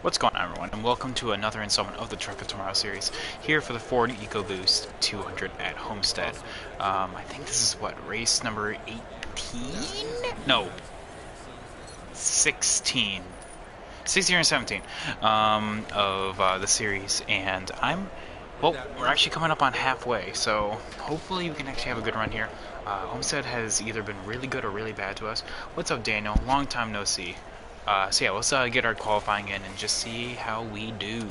What's going on, everyone, and welcome to another installment of the Truck of Tomorrow series, here for the Ford EcoBoost 200 at Homestead. I think this is, what, race number 18? No, 16. 16 or 17 of the series, and well, we're actually coming up on halfway, so hopefully we can actually have a good run here. Homestead has either been really good or really bad to us. What's up, Daniel? Long time no see. So yeah, let's get our qualifying in and just see how we do.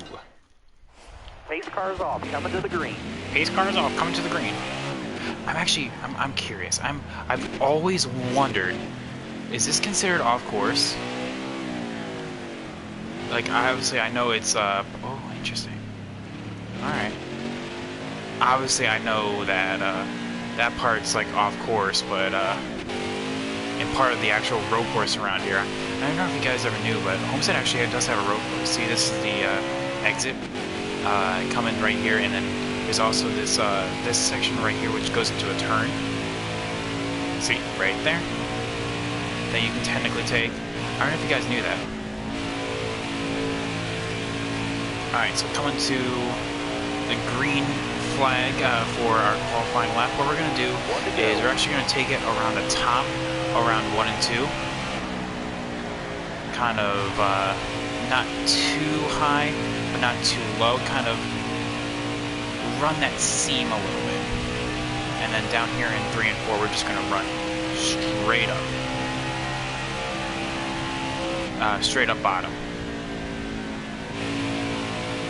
Pace cars off, coming to the green. Pace cars off, coming to the green. I'm curious. I've always wondered, is this considered off course? Like, obviously I know it's, oh, interesting. Alright. Obviously I know that, that part's, like, off course, but, and part of the actual road course around here. I don't know if you guys ever knew, but Homestead actually does have a road course. See, this is the exit coming right here, and then there's also this this section right here which goes into a turn. See, right there? That you can technically take. I don't know if you guys knew that. Alright, so coming to the green flag for our qualifying lap. What we're going to do is we're actually going to take it around the top, around 1 and 2. Kind of not too high, but not too low. Kind of run that seam a little bit. And then down here in 3 and 4, we're just going to run straight up. Straight up bottom.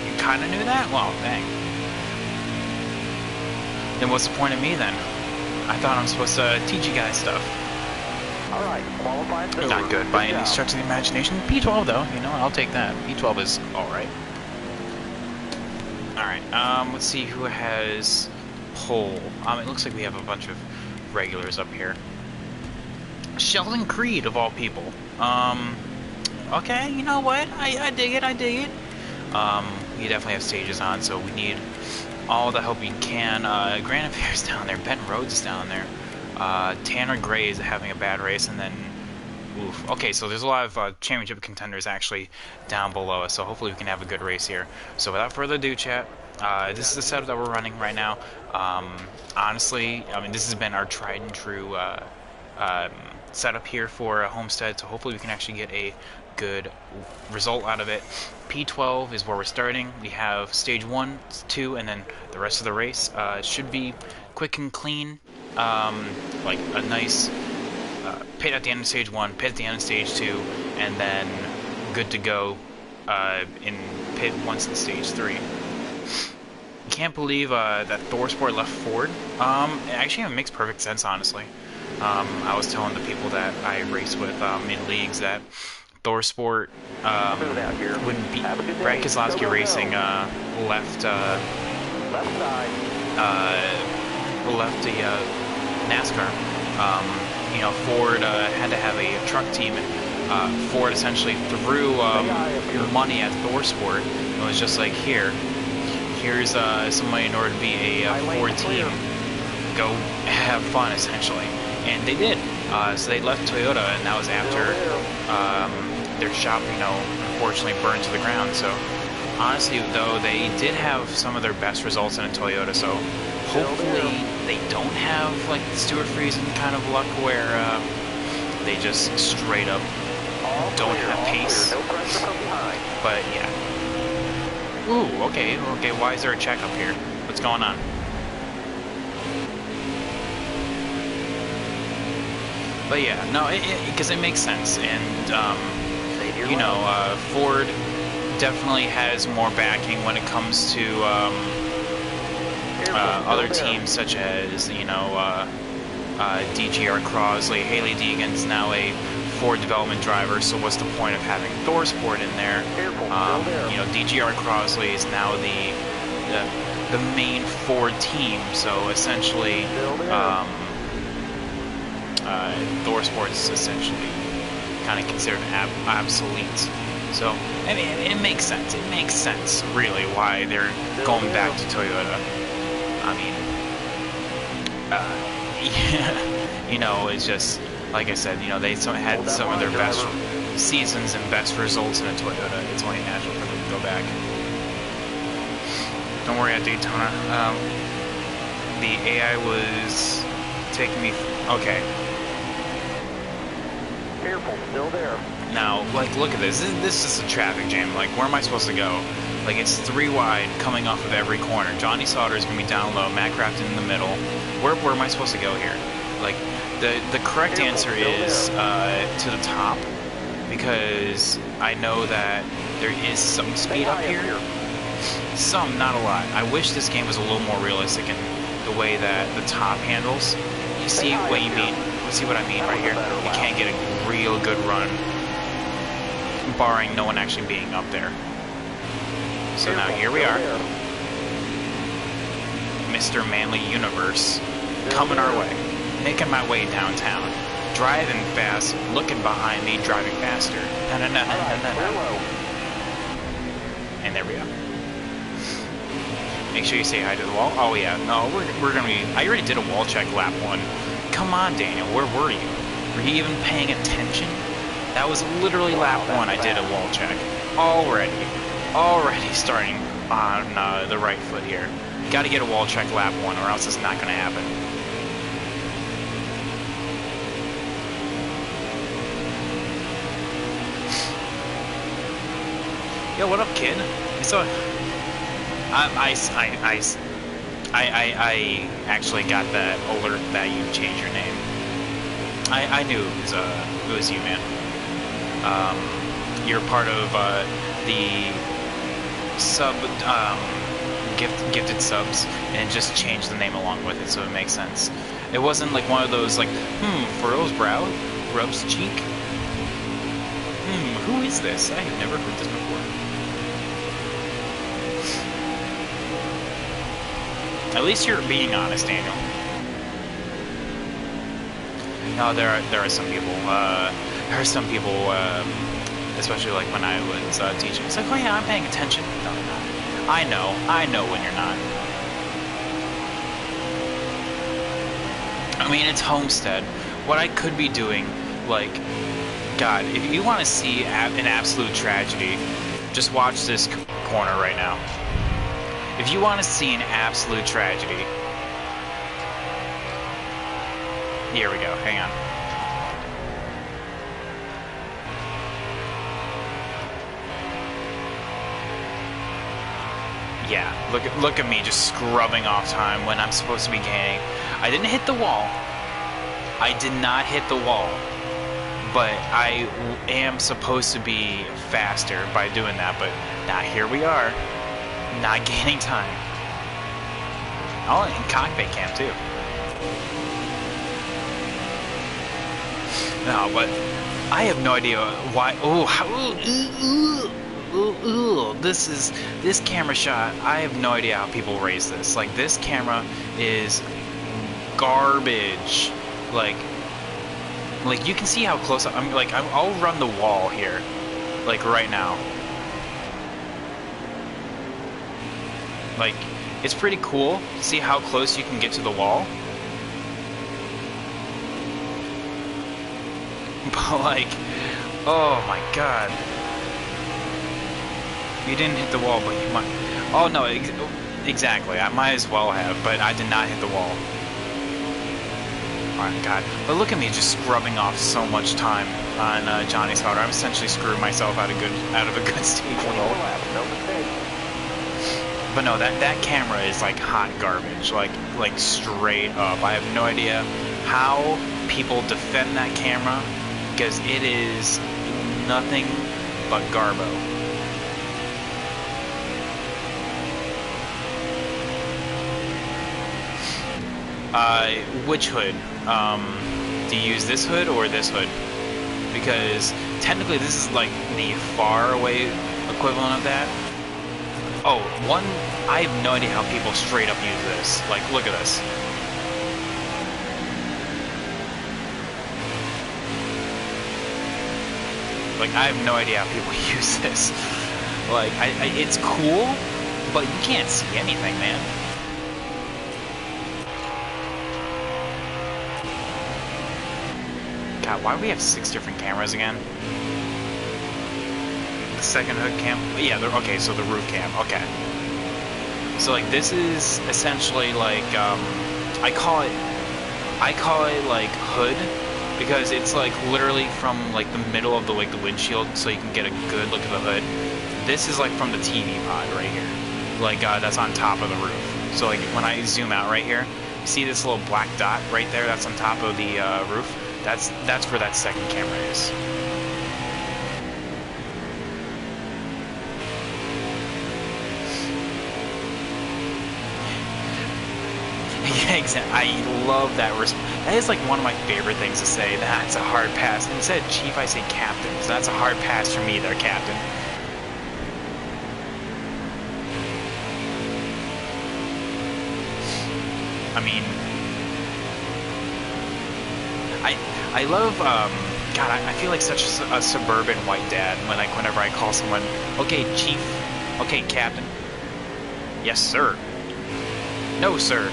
You kind of knew that? Well, dang. Then what's the point of me then? I thought I'm supposed to teach you guys stuff. Alright, qualifying. Not good by any stretch of the imagination. P12 though, you know, I'll take that. P12 is alright. Alright, let's see who has pole. It looks like we have a bunch of regulars up here. Sheldon Creed, of all people. Okay, you know what? I dig it, I dig it. We definitely have stages on, so we need all the help we can. Grand Affairs down there, Ben Rhodes is down there. Tanner Gray is having a bad race, and then, oof. Okay, so there's a lot of championship contenders actually down below us, so hopefully we can have a good race here. So without further ado, chat, this is the setup that we're running right now. Honestly, I mean, this has been our tried and true setup here for Homestead, so hopefully we can actually get a good result out of it. P12 is where we're starting. We have stage 1, 2, and then the rest of the race should be quick and clean. Like a nice pit at the end of stage 1, pit at the end of stage 2, and then good to go in pit once in stage 3. Can't believe that ThorSport left Ford. Actually, it makes perfect sense, honestly. I was telling the people that I race with in leagues that ThorSport wouldn't be. Brad Keselowski Racing left the Nascar. You know, Ford had to have a truck team, and Ford essentially threw money at ThorSport. It was just like, here's some money in order to be a Ford team. Go have fun, essentially. And they did. So they left Toyota, and that was after their shop, you know, unfortunately burned to the ground. So honestly, though, they did have some of their best results in a Toyota, so hopefully they don't have like Stuart Friesen kind of luck where they just straight up don't have pace. But yeah. Ooh, okay, why is there a check up here? What's going on? But yeah, no, because it makes sense, and you know, Ford definitely has more backing when it comes to other teams such as, you know, DGR Crosley. Haley Deegan's now a Ford development driver, so what's the point of having ThorSport in there? You know, DGR Crosley is now the main Ford team, so essentially ThorSport's essentially kind of considered obsolete. So, I mean, it makes sense. It makes sense, really, why they're going back to Toyota. I mean, yeah, you know, it's just, like I said, you know, they had some of their best seasons and best results in a Toyota, it's only natural for them to go back. Don't worry at Daytona. The AI was taking me... Okay. Careful, still there. Now, like, look at this. This is a traffic jam. Like, where am I supposed to go? Like, it's 3 wide coming off of every corner. Johnny Sauter's going to be down low. Matt Crafton in the middle. Where am I supposed to go here? Like, the correct answer is to the top. Because I know that there is some speed up here. Some, not a lot. I wish this game was a little more realistic in the way that the top handles. You see what you mean? You see what I mean right here? You can't get a real good run, barring no one actually being up there. So now here we are, Mr. Manly Universe, coming our way, making my way downtown, driving fast, looking behind me, driving faster. And there we go. Make sure you say hi to the wall. Oh yeah, no, we're gonna be... I already did a wall check lap 1. Come on, Daniel, where were you? Were you even paying attention? That was literally lap 1 I did a wall check. Already starting on the right foot here. Gotta get a wall check lap 1 or else it's not gonna happen. Yo, what up, kid? So, I actually got that alert that you changed your name. I knew it was you, man. You're part of the gifted subs, and just changed the name along with it, so it makes sense. It wasn't like one of those like, furrows brow, rubs cheek. Who is this? I have never heard this before. At least you're being honest, Daniel. No, there are some people. There are some people, especially like when I was teaching. It's like, oh yeah, I'm paying attention. No, I'm not. I know when you're not. I mean, it's Homestead. What I could be doing, like, God, if you want to see an absolute tragedy, just watch this corner right now. If you want to see an absolute tragedy, here we go. Hang on. Yeah, look at me just scrubbing off time when I'm supposed to be gaining. I didn't hit the wall. I did not hit the wall. But I am supposed to be faster by doing that. But now here we are, not gaining time. Oh, and cockpit cam too. No, but I have no idea why. Oh, this camera shot. I have no idea how people raise this. Like, this camera is garbage. Like you can see how close I'm. Like, I'll run the wall here, like right now. Like, it's pretty cool. See how close you can get to the wall. But like, oh my god. You didn't hit the wall, but you might. Oh no, exactly. I might as well have, but I did not hit the wall. Oh my god. But look at me just scrubbing off so much time on Johnny Sauter. I'm essentially screwing myself out of a good stage result. But no, that camera is like hot garbage. Like straight up. I have no idea how people defend that camera, because it is nothing but garbo. Which hood? Do you use this hood or this hood? Because technically this is like the far away equivalent of that. Oh, I have no idea how people straight up use this. Like, look at this. Like, I have no idea how people use this. Like, it's cool, but you can't see anything, man. God, why do we have 6 different cameras again? The second hood cam. Yeah, okay, so the roof cam. Okay. So like this is essentially like I call it like hood because it's like literally from like the middle of the like the windshield, so you can get a good look at the hood. This is like from the TV pod right here, like that's on top of the roof. So like when I zoom out right here, see this little black dot right there? That's on top of the roof. That's where that second camera is. Yeah, exactly. I love that. That is like one of my favorite things to say. That's a hard pass. Instead of chief, I say captain. So that's a hard pass for me there, captain. I mean, I love, God, I feel like such a suburban white dad when like whenever I call someone, okay, chief, okay, captain, yes, sir, no, sir,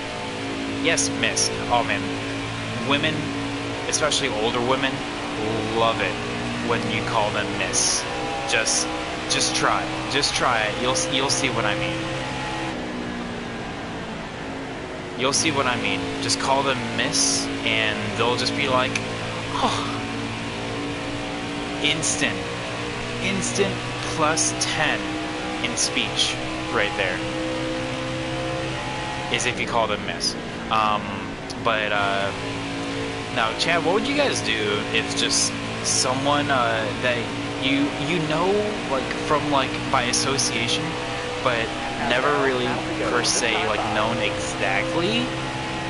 yes, miss. Oh man, women, especially older women, love it when you call them miss. Just try it. You'll see what I mean. You'll see what I mean. Just call them miss, and they'll just be like, oh, instant plus 10 in speech right there is if you call them miss. Now, Chad, what would you guys do if just someone that you know like from like by association, but never really per se like known exactly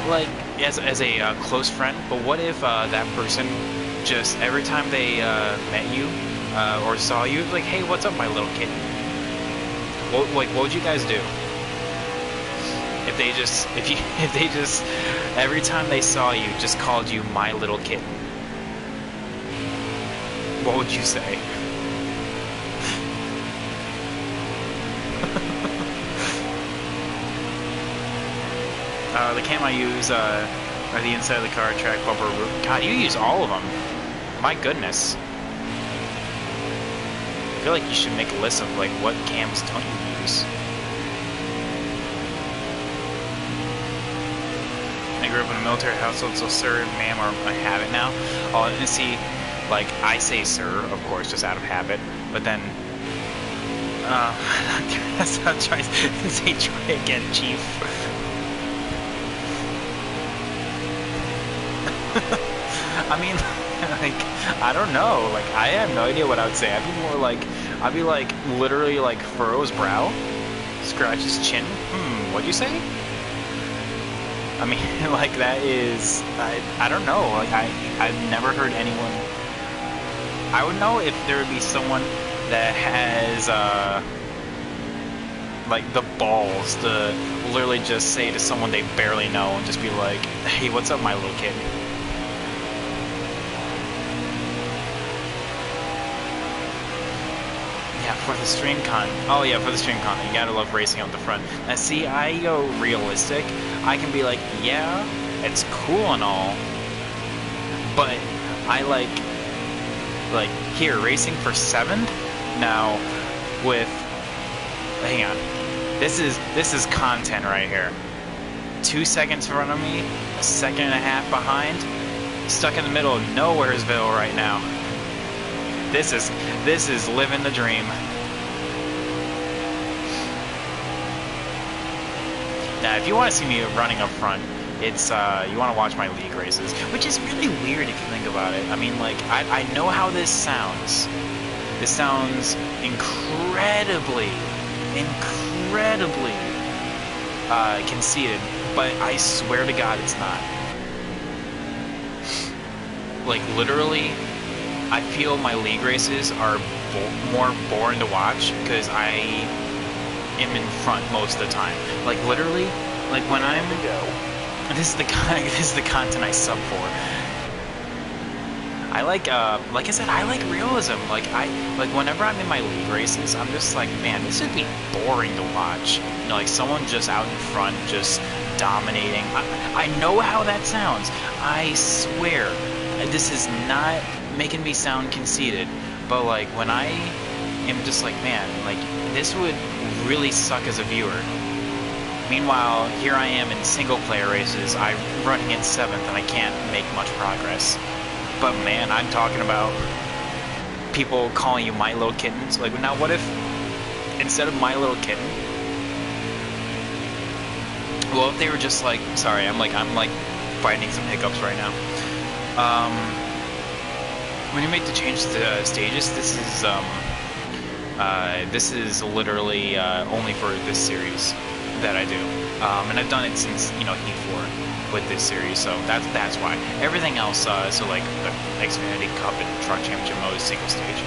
like as a close friend, but what if that person just every time they met you or saw you, like, hey, what's up, my little kid? What would you guys do if they just every time they saw you just called you my little kid? What would you say? The cam I use are the inside of the car, track, bumper, roof. God, you use all of them. My goodness. I feel like you should make a list of like what cams don't you use. I grew up in a military household, so sir, ma'am, are a habit now. Oh, and see, like I say sir, of course, just out of habit, but then that's not trying to say try again, chief. I mean, like, I don't know. Like, I have no idea what I would say. I'd be like, literally, like, furrows brow, scratches chin. What'd you say? I mean, like, that is, I don't know. Like, I've never heard anyone. I would know if there would be someone that has, like, the balls to literally just say to someone they barely know and just be like, hey, what's up, my little kid? For the stream con. Oh yeah, for the stream con. You gotta love racing out the front. Now see, I go realistic. I can be like, yeah, it's cool and all, but I like here, racing for 7th? Now, with, hang on. This is content right here. 2 seconds in front of me, a second and a half behind, stuck in the middle of Nowheresville right now. This is living the dream. Now, if you want to see me running up front, it's you want to watch my league races, which is really weird if you think about it. I mean, like, I know how this sounds. This sounds incredibly conceited, but I swear to God, it's not. Like, literally, I feel my league races are more boring to watch because I am in front most of the time. Like, literally, like when I'm this is the content I sub for. I like I said, I like realism. Like whenever I'm in my league races, I'm just like, man, this would be boring to watch. You know, like someone just out in front, just dominating. I know how that sounds. I swear, this is not making me sound conceited, but like when I am just like, man, like, this would really suck as a viewer. Meanwhile, here I am in single-player races, I'm running in 7th, and I can't make much progress. But man, I'm talking about people calling you My Little Kittens. Like, now what if, instead of My Little Kitten, well, if they were just like, sorry, I'm like fighting some hiccups right now. When you make the changes to stages, this is literally only for this series that I do, and I've done it since, you know, Heat 4 with this series, so that's why. Everything else, so like the Xfinity Cup and Truck Championship mode is single stage.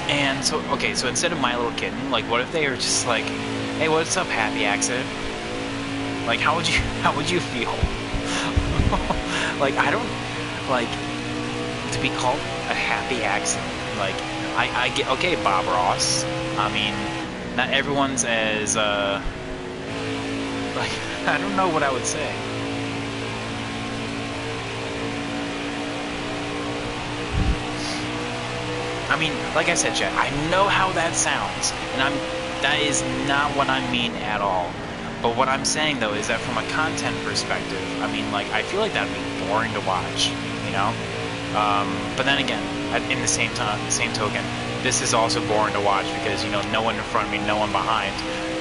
And so, okay, so instead of My Little Kitten, like, what if they were just like, hey, what's up, Happy Accident? Like, how would you feel? Like, I don't, like, to be called a happy accident. Like, I get, okay, Bob Ross. I mean, not everyone's as, like, I don't know what I would say. I mean, like I said, Chad, I know how that sounds, and that is not what I mean at all. But what I'm saying, though, is that from a content perspective, I mean, like, I feel like that'd be boring to watch, you know? But then again, in the same token, this is also boring to watch because, you know, no one in front of me, no one behind,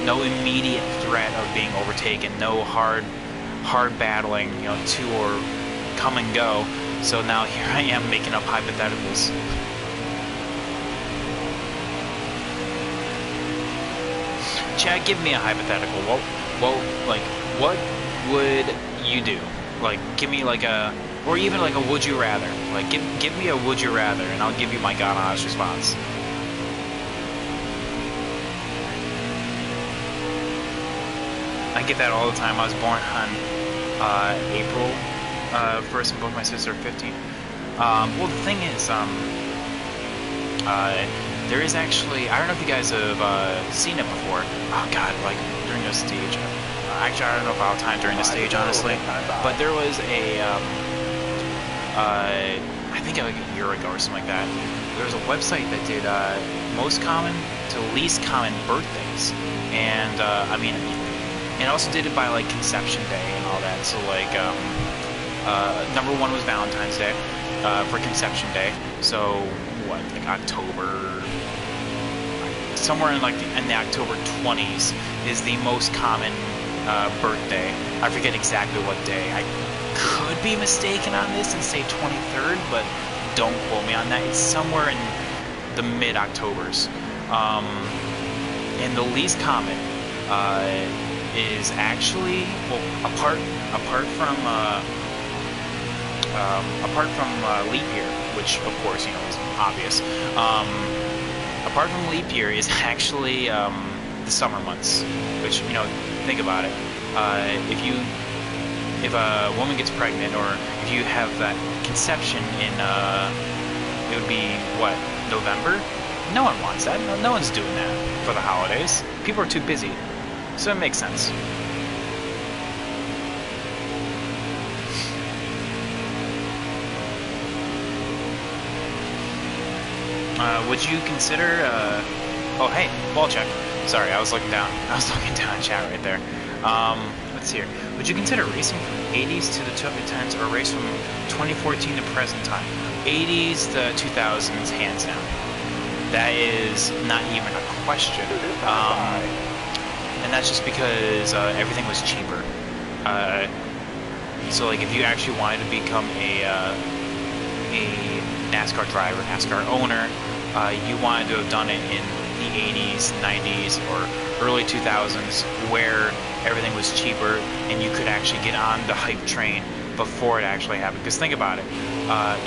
no immediate threat of being overtaken, no hard battling, you know, to or come and go. So now here I am making up hypotheticals. Chad, give me a hypothetical. Well, like, what would you do? Like, give me like a, or even like a would you rather. Like, give me a would you rather, and I'll give you my God honest response. I get that all the time. I was born on April 1st, and both my sisters are 15. Well, the thing is, there is actually, I don't know if you guys have seen it before. Oh God, like during the stage. Actually, I don't know if I'll have time during the stage, honestly. But there was a, I think like a year ago or something like that. There was a website that did most common to least common birthdays, and I mean, and also did it by like conception day and all that. So like, number 1 was Valentine's Day for conception day. So what, like October, somewhere in like in the October 20s is the most common birthday. I forget exactly what day. I could be mistaken on this and say 23rd, but don't quote me on that. It's somewhere in the mid-Octobers. And the least common is actually, well, apart from leap year, which of course, you know, is obvious. Apart from leap year is actually the summer months, which, you know, think about it. If a woman gets pregnant, or if you have that conception in, it would be what, November? No one wants that. No one's doing that for the holidays. People are too busy, so it makes sense. Would you consider, oh hey, ball check. Sorry, I was looking down in chat right there. Let's see here. Would you consider racing from the 80s to the 2010s, or race from 2014 to present time? 80s to 2000s, hands down. That is not even a question. And that's just because everything was cheaper. So like, if you actually wanted to become a NASCAR driver, NASCAR owner, you wanted to have done it in the 80s, 90s, or early 2000s, where everything was cheaper and you could actually get on the hype train before it actually happened. Because think about it,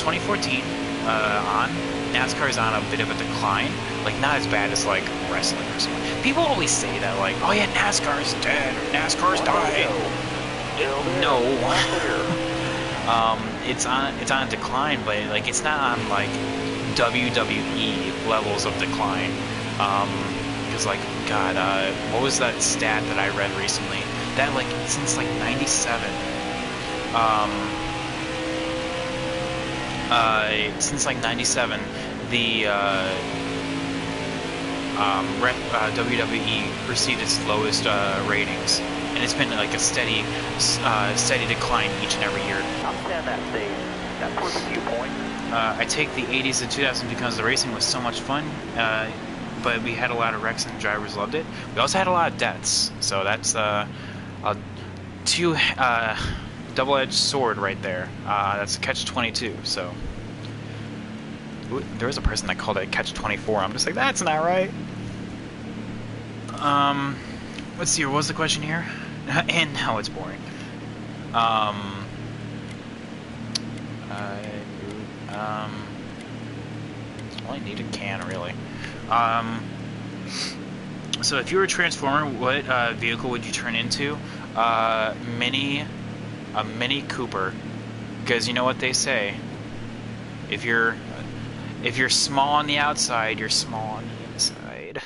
2014 on, NASCAR is on a bit of a decline, like not as bad as like wrestling or something. People always say that, like, oh yeah, NASCAR's dead, or NASCAR's dying. No. It's on a decline, but like it's not on like WWE levels of decline. Because like, God, what was that stat that I read recently? That like since like '97, since like '97, the WWE received its lowest ratings, and it's been like a steady decline each and every year. I'll stand that stage. That's worth a few points. I take the 80s and 2000s because the racing was so much fun, but we had a lot of wrecks and drivers loved it. We also had a lot of deaths, so that's a two double-edged sword right there. That's a catch-22. So there was a person that called it catch-24. I'm just like, that's not right. Let's see. What was the question here? And now it's boring. Well, I need a can, really. So if you were a Transformer, what vehicle would you turn into? A Mini Cooper, because you know what they say. If you're small on the outside, you're small on the inside.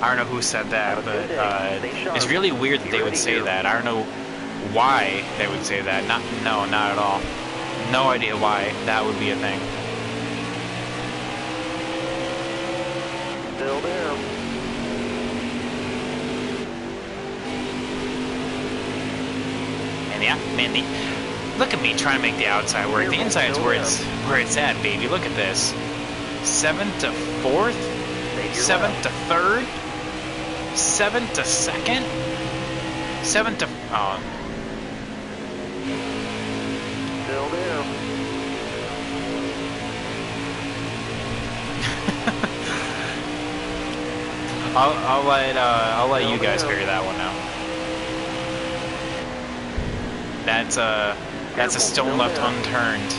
I don't know who said that, but it's really weird that they would say that. I don't know why they would say that. Not at all. No idea why that would be a thing. Still there. And yeah, man, look at me trying to make the outside work. The inside's where it's at, baby. Look at this. 7th to 4th, 7th to 3rd, 7th to 2nd, 7th to Still there. I'll let you guys figure that one out. That's a stone left unturned.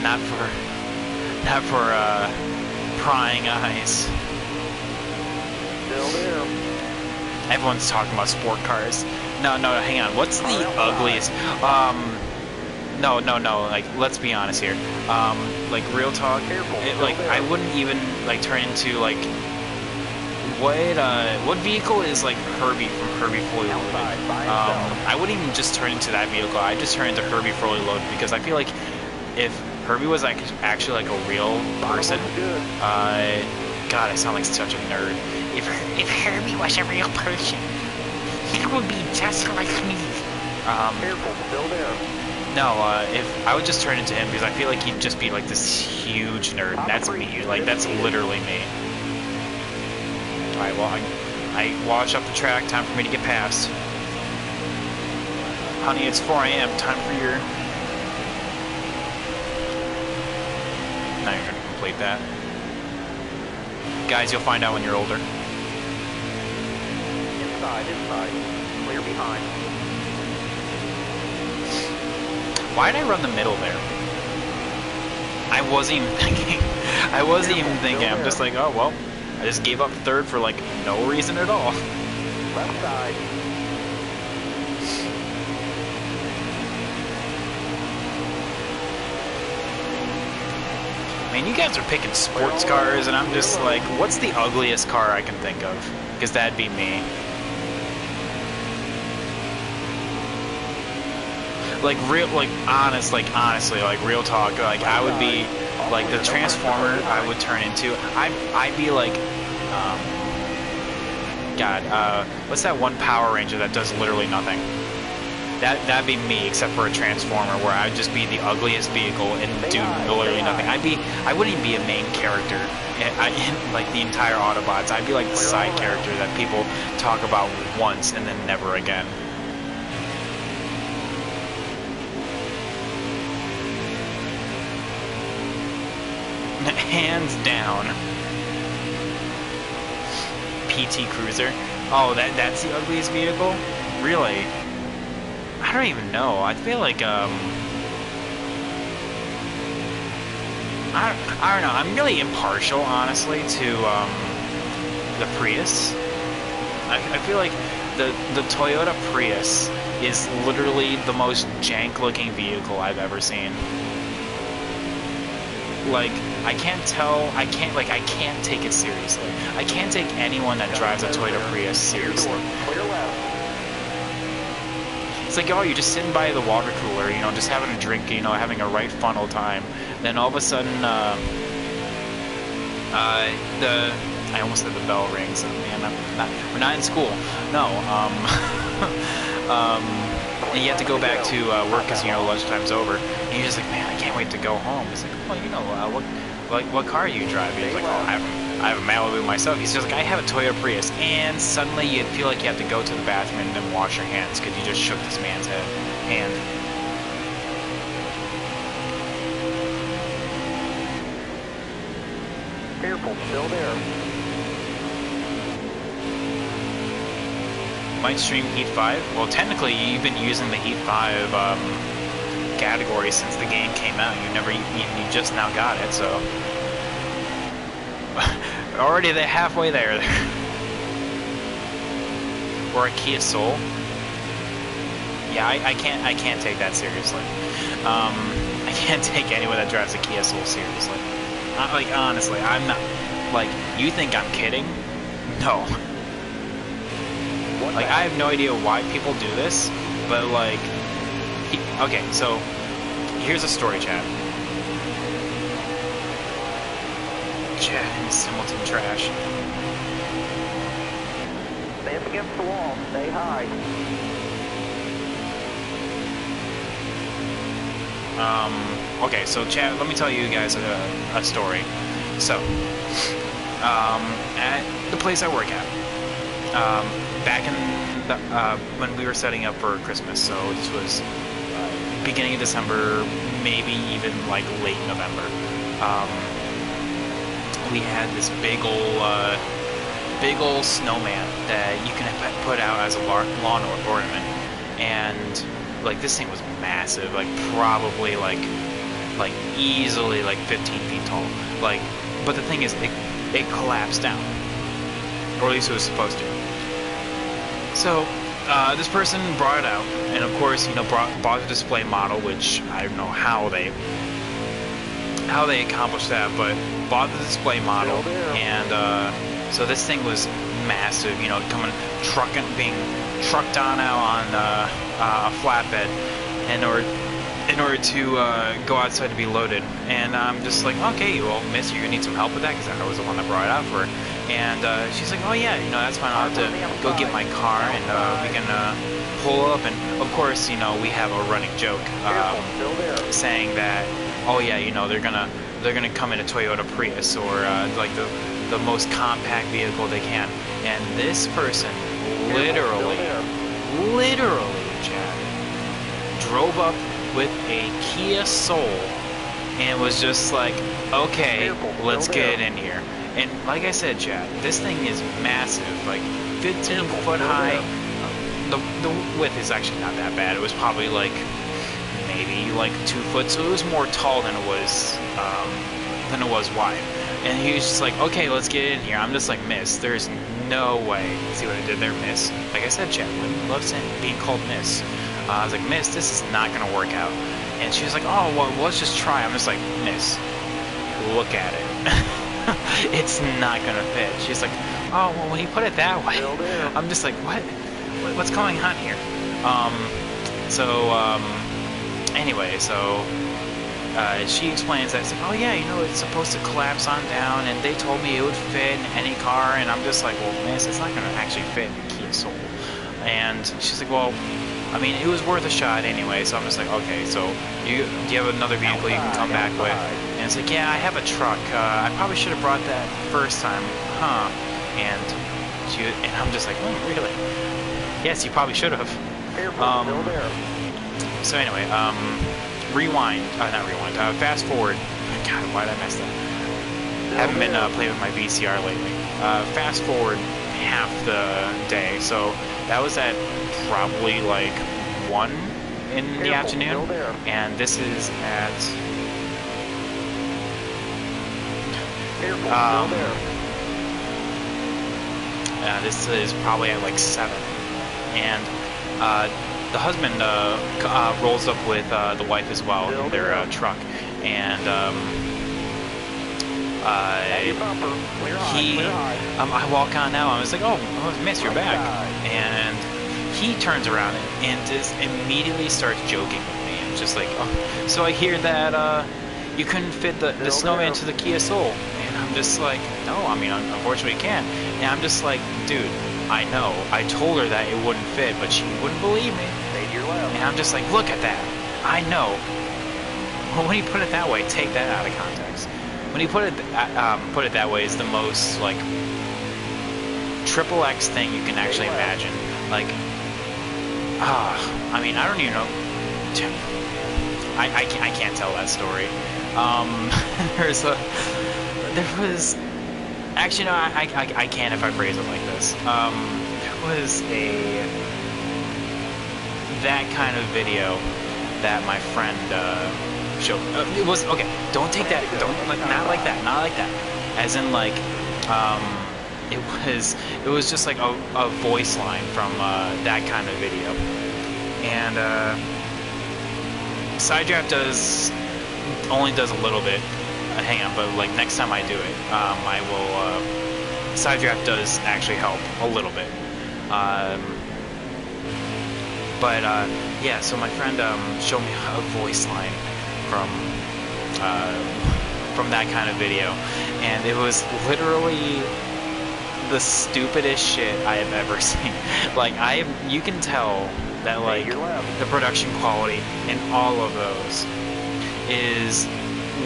Not for prying eyes. Still there. Everyone's talking about sport cars. No, hang on. What's the ugliest? No. Like, let's be honest here. Like, real talk. Like, I wouldn't even like turn into like what vehicle is like Herbie from Herbie Fully Loaded? I wouldn't even just turn into that vehicle. I'd just turn into Herbie Fully Loaded because I feel like if Herbie was like actually like a real person, God, I sound like such a nerd. If Herbie was a real person, he would be just like me. Careful, still there. No, if I would just turn into him because I feel like he'd just be like this huge nerd. And that's me. Like, that's literally me. Alright, well, I washed up the track. Time for me to get past. Honey, it's 4 a.m. Time for your... Now you're going to complete that. Guys, you'll find out when you're older. Inside. Clear behind. Why did I run the middle there? I wasn't even thinking. I'm just like, oh, well, I just gave up 3rd for, like, no reason at all. Left side. Man, you guys are picking sports cars, and I'm just like, what's the ugliest car I can think of? Because that'd be me. Honestly, like real talk, like I would be like the Transformer I would turn into. I'd be like, what's that one Power Ranger that does literally nothing? That'd be me, except for a Transformer, where I'd just be the ugliest vehicle and do literally nothing. I wouldn't even be a main character in like the entire Autobots. I'd be like the side character that people talk about once and then never again. Hands down. PT Cruiser. Oh, that's the ugliest vehicle? Really? I don't even know. I feel like I don't know. I'm really impartial, honestly, to the Prius. I feel like the Toyota Prius is literally the most jank-looking vehicle I've ever seen. Like, I can't take it seriously. I can't take anyone that drives a Toyota Prius seriously. It's like, oh, you're just sitting by the water cooler, you know, just having a drink, you know, having a right funnel time. Then all of a sudden, I almost said the bell rings. Man, we're not in school. No, and you have to go back to work because, you know, lunchtime's over. And you're just like, man, I can't wait to go home. It's like, well, you know, what car are you driving? He's like, oh, I have a Malibu myself. He's just like, I have a Toyota Prius. And suddenly you feel like you have to go to the bathroom and then wash your hands because you just shook this man's hand. Careful, still there. Might stream Heat 5. Well, technically, you've been using the Heat 5 category since the game came out. You just now got it, so already they're halfway there. Or a Kia Soul. Yeah, I can't take that seriously. I can't take anyone that drives a Kia Soul seriously. Like, honestly, I'm not. Like, you think I'm kidding? No. Like, I have no idea why people do this, but like, okay, so here's a story, chat. Chat in Simulton trash. Stay up against the wall. Stay high. Okay, so chat, let me tell you guys a story. So, at the place I work at, back in the, when we were setting up for Christmas, so this was beginning of December, maybe even like late November, we had this big old snowman that you can put out as a lawn ornament, and like this thing was massive, like probably like easily like 15 feet tall, like, but the thing is it collapsed down, or at least it was supposed to. So this person brought it out, and of course, you know, bought the display model, which I don't know how they accomplished that, but bought the display model, and so this thing was massive, you know, being trucked on out on a flatbed in order to go outside to be loaded. And I'm just like, okay, well, miss, you're gonna need some help with that, because I was the one that brought it out for her. And she's like, oh yeah, you know, that's fine, I'll have to go get my car, and we can pull up. And of course, you know, we have a running joke saying that, oh yeah, you know, they're gonna come in a Toyota Prius, or like the most compact vehicle they can. And this person literally, Chad, drove up with a Kia Soul and was just like, okay, let's get in here. And like I said, Chad, this thing is massive, like 15 foot high. The width is actually not that bad. It was probably like maybe like 2 foot, so it was more tall than it was wide. And he was just like, okay, let's get in here. I'm just like, miss, there's no way. See what I did there, miss? Like I said, Chad, women love being called miss. I was like, miss, this is not gonna work out. And she was like, oh, well, let's just try. I'm just like, miss, look at it. It's not gonna fit. She's like, oh, well, when you put it that way. I'm just like, what's going on here? Anyway, so she explains that, it's like, oh yeah, you know, it's supposed to collapse on down, and they told me it would fit in any car. And I'm just like, well, miss, it's not gonna actually fit in the Kia Soul. And she's like, well, I mean, it was worth a shot anyway. So I'm just like, okay, so do you have another vehicle you can come back with? And it's like, yeah, I have a truck. I probably should have brought that first time, huh? And I'm just like, oh, really? Yes, you probably should have. So anyway, fast forward. God, why did I mess that? Haven't been playing with my VCR lately. Fast forward half the day, so that was at probably like 1 in the afternoon, and this is at this is probably at like 7, and the husband rolls up with the wife as well in their truck, and I walk on out. I was like, oh, miss, you're back. And he turns around and just immediately starts joking with me. And just like, oh, so I hear that you couldn't fit the snowman to the Kia Soul. And I'm just like, no, I mean, unfortunately you can't. And I'm just like, dude, I know. I told her that it wouldn't fit, but she wouldn't believe me. And I'm just like, look at that. I know. Well, when you put it that way, take that out of context. When you put it that way, is the most like triple X thing you can actually imagine. Like, I mean, I don't even know. I can't tell that story. There was actually no, I can if I phrase it like this. There was that kind of video that my friend showed. It was okay. Don't take that. Don't like not like that. Not like that. As in like, it was just like a voice line from that kind of video. And side draft only does a little bit. Hang on, but like next time I do it, I will. Side draft does actually help a little bit. But yeah, so my friend showed me a voice line from that kind of video, and it was literally the stupidest shit I have ever seen. Like you can tell that like the production quality in all of those is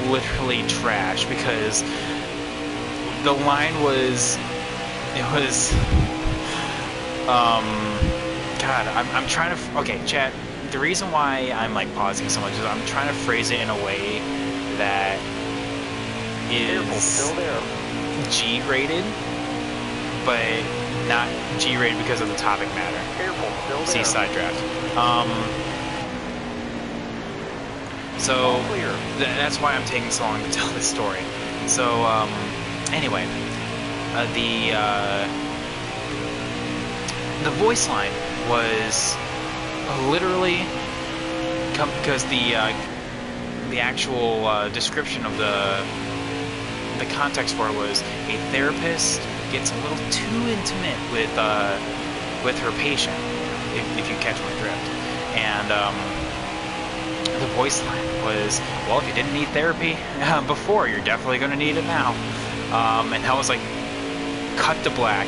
literally trash, because the line was, God, I'm trying to, okay, chat, the reason why I'm like pausing so much is I'm trying to phrase it in a way that is G-rated, but not G-rated because of the topic matter. See side draft. So that's why I'm taking so long to tell this story. So anyway, the voice line was literally because the actual description of the context for it was a therapist gets a little too intimate with her patient, if you catch my drift. And the voice line was, well, if you didn't need therapy before, you're definitely going to need it now. And I was like, cut to black,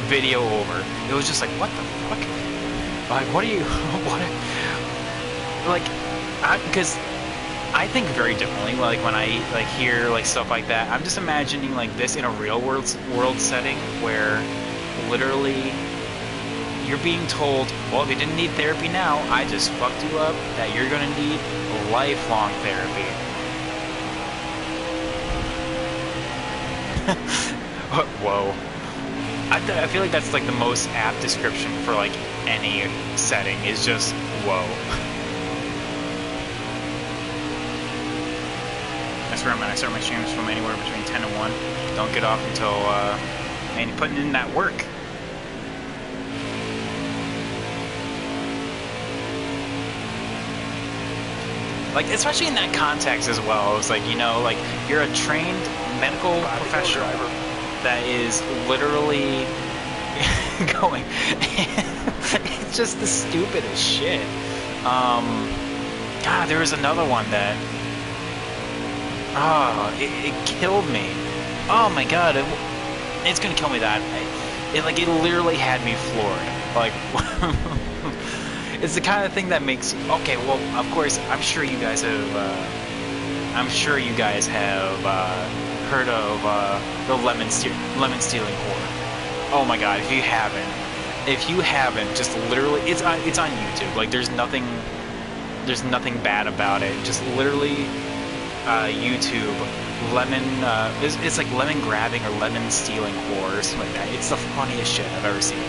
video over. It was just like, what the fuck? Like, what are you, what? Like, because I think very differently. Like, when I like hear like stuff like that, I'm just imagining like this in a real world setting where literally you're being told, well, if you didn't need therapy now, I just fucked you up, that you're going to need lifelong therapy. Whoa. I feel like that's like the most apt description for like any setting, is just whoa. That's where I'm at. I start my streams from anywhere between 10 and 1. Don't get off until man, you're putting in that work. Like, especially in that context as well. It's like, you know, like, you're a trained medical professional that is literally going. It's just the stupidest shit. God, there was another one that, it killed me. Oh my God, it's gonna kill me that. It literally had me floored. Like, it's the kind of thing that makes, okay, well, of course, I'm sure you guys have heard of the lemon stealing horror. Oh my God, if you haven't, just literally, it's on YouTube. Like, there's nothing bad about it. Just literally, YouTube, lemon, it's like lemon grabbing or lemon stealing horror or something like that. It's the funniest shit I've ever seen.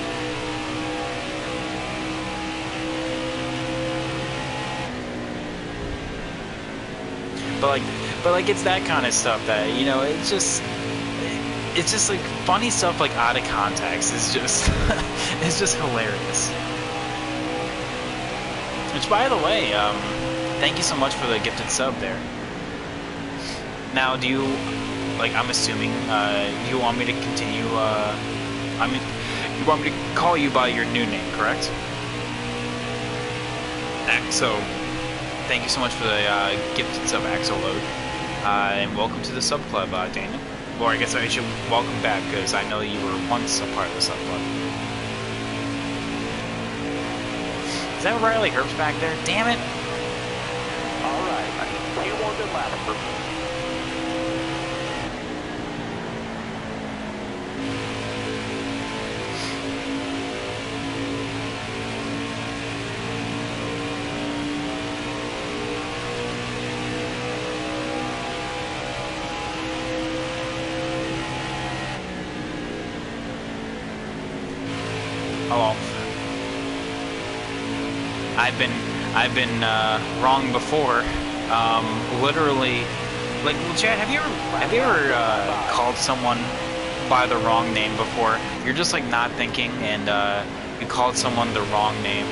But like it's that kind of stuff that, you know, it's just like funny stuff like out of context is just it's just hilarious. Which, by the way, thank you so much for the gifted sub there. Now, do you, like, I'm assuming you want me to continue, you want me to call you by your new name, correct? So, thank you so much for the gifted sub, Axolode. And welcome to the sub club, Daniel. Or I guess I should welcome back, because I know you were once a part of the sub club. Is that Riley Herbst back there? Damn it! Alright, I need a few more good laps for me. Hello. I've been wrong before. Literally, like, well, Chad, have you ever called someone by the wrong name before? You're just like not thinking, and you called someone the wrong name.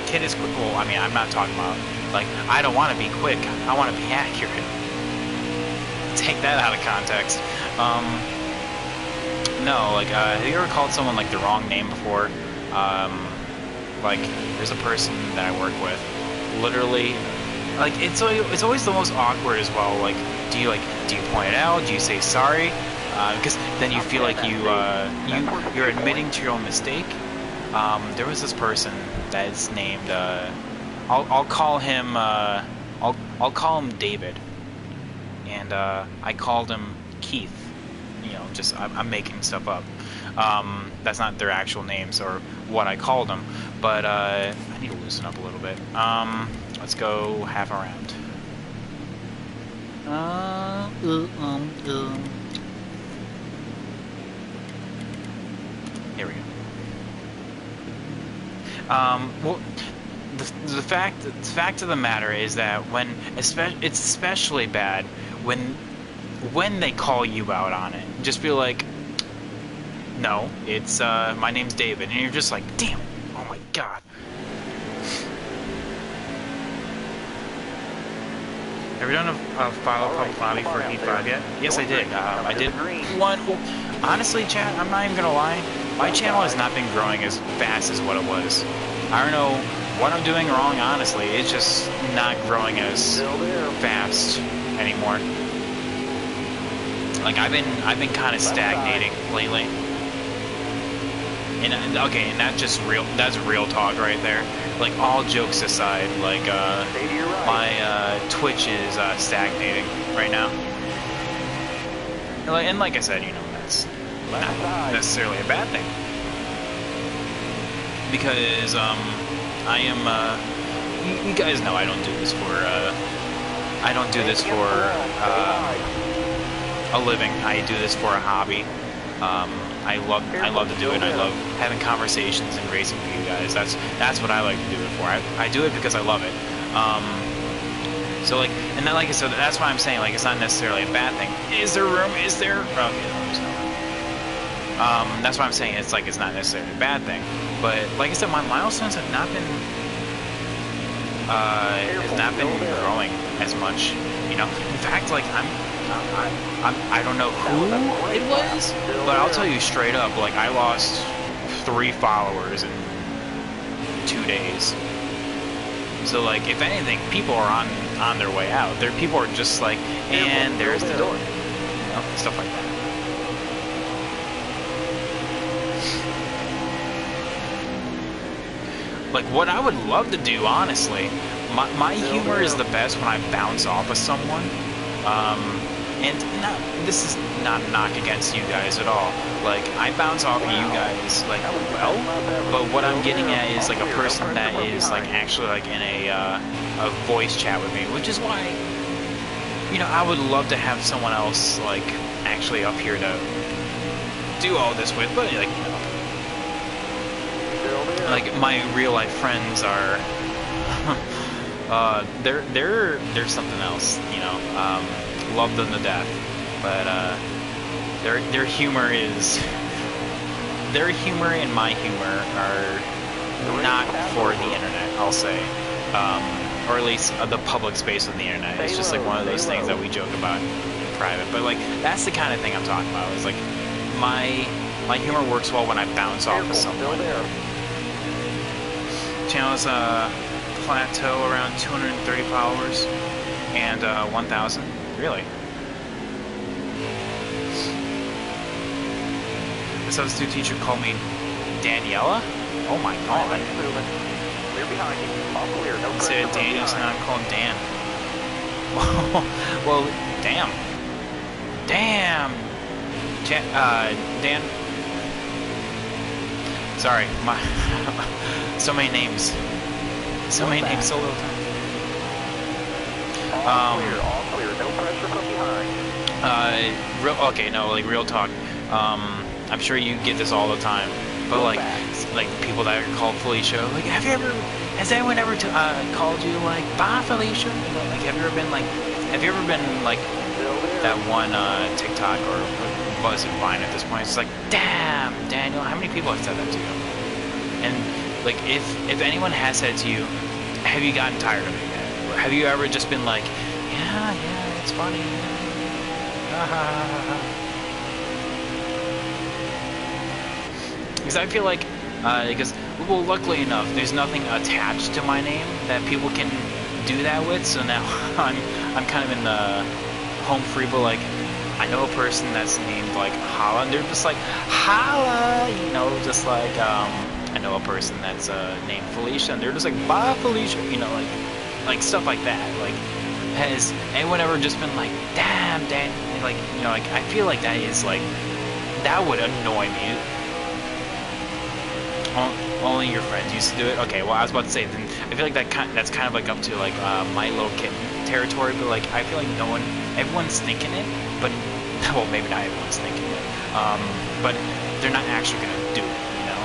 Kid is quick. Well, I mean, I'm not talking about like I don't want to be quick. I want to be accurate. Take that out of context. No, like, have you ever called someone, like, the wrong name before? Like, there's a person that I work with, literally, like, it's always the most awkward as well, like, do you point it out? Do you say sorry? Because then you feel like you're admitting to your own mistake. There was this person that's named, I'll call him, I'll call him David, and, I called him Keith. You know, just I'm making stuff up. That's not their actual names or what I called them, but I need to loosen up a little bit. Let's go half a round. Here we go. Well, the fact of the matter is that it's especially bad when they call you out on it. Just be like, no, it's my name's David, and you're just like, damn it, oh my god. Have you done a file public lobby for Heat 5 yet? Yes, I did. I did one. Well, honestly, chat, I'm not even gonna lie. My channel has not been growing as fast as what it was. I don't know what I'm doing wrong, honestly. It's just not growing as fast anymore. Like, I've been kind of stagnating lately. And okay, and that's real talk right there. Like, all jokes aside, like my Twitch is stagnating right now. And like I said, you know, that's not necessarily a bad thing. Because I am you guys know I don't do this for a living. I do this for a hobby. I love to do it. And I love having conversations and racing with you guys. That's what I like to do it for. I do it because I love it. So like, and then like I said, that's why I'm saying like it's not necessarily a bad thing. Is there room? Is there? Okay, no, there's no room. That's why I'm saying it's like it's not necessarily a bad thing. But like I said, my milestones have not been growing as much. You know, in fact, like I don't know who it was, but I'll tell you straight up, like I lost 3 followers in 2 days. So like, if anything, people are on their way out. People are just like, and there's the door, you know, stuff like that. Like, what I would love to do, honestly, my humor is the best when I bounce off of someone. And this is not a knock against you guys at all. Like, I bounce off of you guys, like, well, but what I'm getting at is, like, a person that is, like, actually, like, in a voice chat with me, which is why, you know, I would love to have someone else, like, actually up here to do all this with, but, like, you know, like, my real-life friends are, they're something else, you know, love them to death, but their humor and my humor are not for the internet, I'll say, or at least the public space of the internet. It's just like one of those things that we joke about in private. But like, that's the kind of thing I'm talking about. Is like my humor works well when I bounce off of someone. channels plateau around 230 followers and 1,000. Really? The substitute teacher called me Daniela? Oh my god. Clear behind you. All clear. No Instead of pressure from Daniel, so now behind. I'm calling Dan. Well, damn. Damn! Dan. Sorry, my. So many names. So many names, so little time. All clear. No pressure from behind. Okay, no, like real talk. I'm sure you get this all the time, but like people that are called Felicia, like, has anyone ever called you like, bye Felicia? You know, like, have you ever been like that one TikTok or what was it, Vine at this point? It's like, damn, Daniel, how many people have said that to you? And like, if anyone has said to you, have you gotten tired of it yet? Have you ever just been like, yeah, it's funny. Because I feel like, well, luckily enough, there's nothing attached to my name that people can do that with. So now I'm kind of in the home free, but like, I know a person that's named like Holla, and they're just like, Holla, you know, just like, I know a person that's named Felicia, and they're just like, bye Felicia, you know, like stuff like that. Like, has anyone ever just been like, damn, Dan, like, you know, like, I feel like that is like, that would annoy me. Only your friends used to do it. Okay, well, I was about to say, then I feel like that's kind of like up to like my little kitten territory, but like I feel like everyone's thinking it, but well, maybe not everyone's thinking it, but they're not actually gonna do it. You know,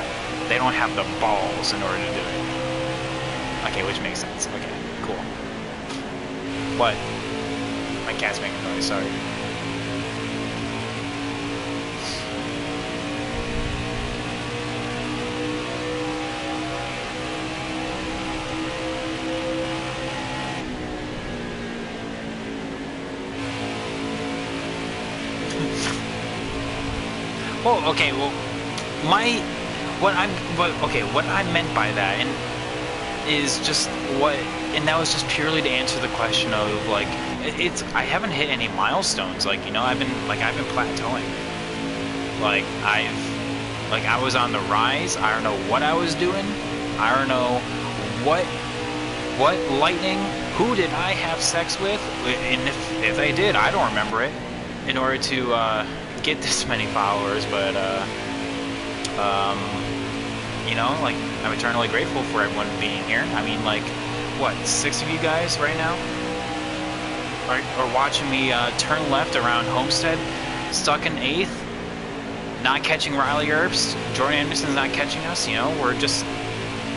they don't have the balls in order to do it. Okay, which makes sense. Okay, cool. What? My cat's making noise. Sorry. Well, okay, well, what I meant by that, and is just and that was just purely to answer the question of like, I haven't hit any milestones, like, you know, I've been plateauing, like, I was on the rise. I don't know what I was doing. I don't know what lightning, who did I have sex with, and if I did, I don't remember it, in order to get this many followers, but you know, like, I'm eternally grateful for everyone being here. I mean, like, what, 6 of you guys right now are watching me turn left around Homestead, stuck in 8th, not catching Riley Earps, Jordan Anderson's not catching us, you know, we're just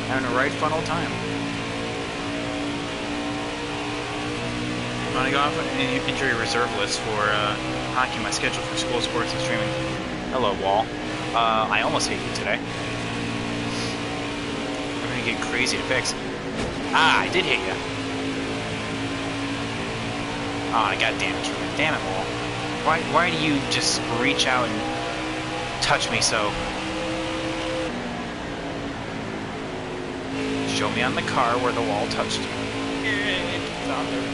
having a right fun old time. I'm gonna go off an injury reserve list for hockey, my schedule for school sports and streaming. Hello, Wall. I almost hit you today. I'm gonna get crazy to fix. I did hit you. Oh, I got damage from it. Damn it, Wall. Why do you just reach out and touch me so? Show me on the car where the wall touched you. It's on there.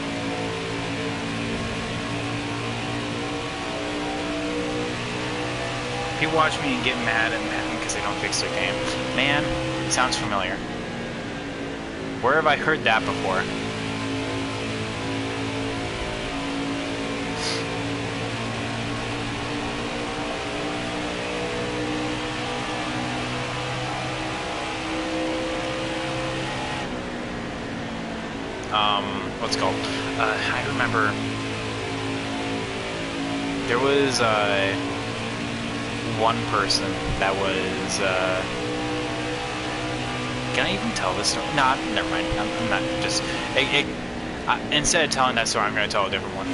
People watch me and get mad at them because they don't fix their game. Man, sounds familiar. Where have I heard that before? What's it called? I remember there was one person that was can I even tell this story? Nah, never mind. I'm not just instead of telling that story, I'm gonna tell a different one.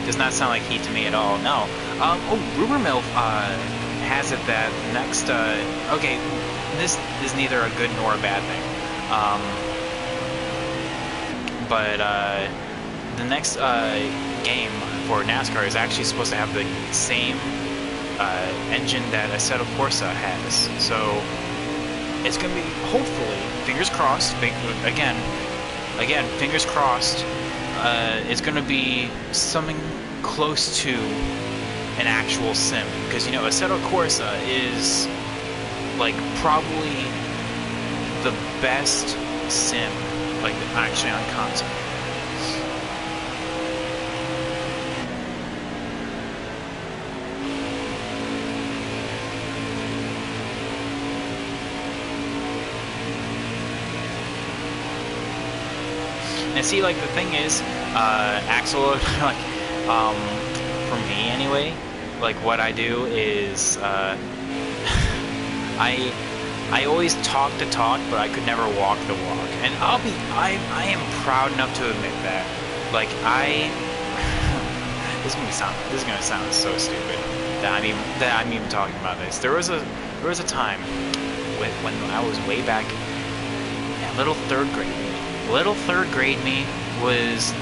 Does not sound like Heat to me at all. No. Oh, rumor mill has it that next okay, this is neither a good nor a bad thing. But the next game for NASCAR is actually supposed to have the same engine that Assetto Corsa has. So it's gonna be, hopefully, fingers crossed, again, fingers crossed, it's gonna be something close to an actual sim, because, you know, Assetto Corsa is, like, probably the best sim, like, actually on console. And see, like, the thing is, Axel, like, for me anyway, like, what I do is, I always talk the talk, but I could never walk the walk. And I am proud enough to admit that. Like, this is gonna sound so stupid that I'm even talking about this. There was a time when I was way back in little third grade. Little third grade me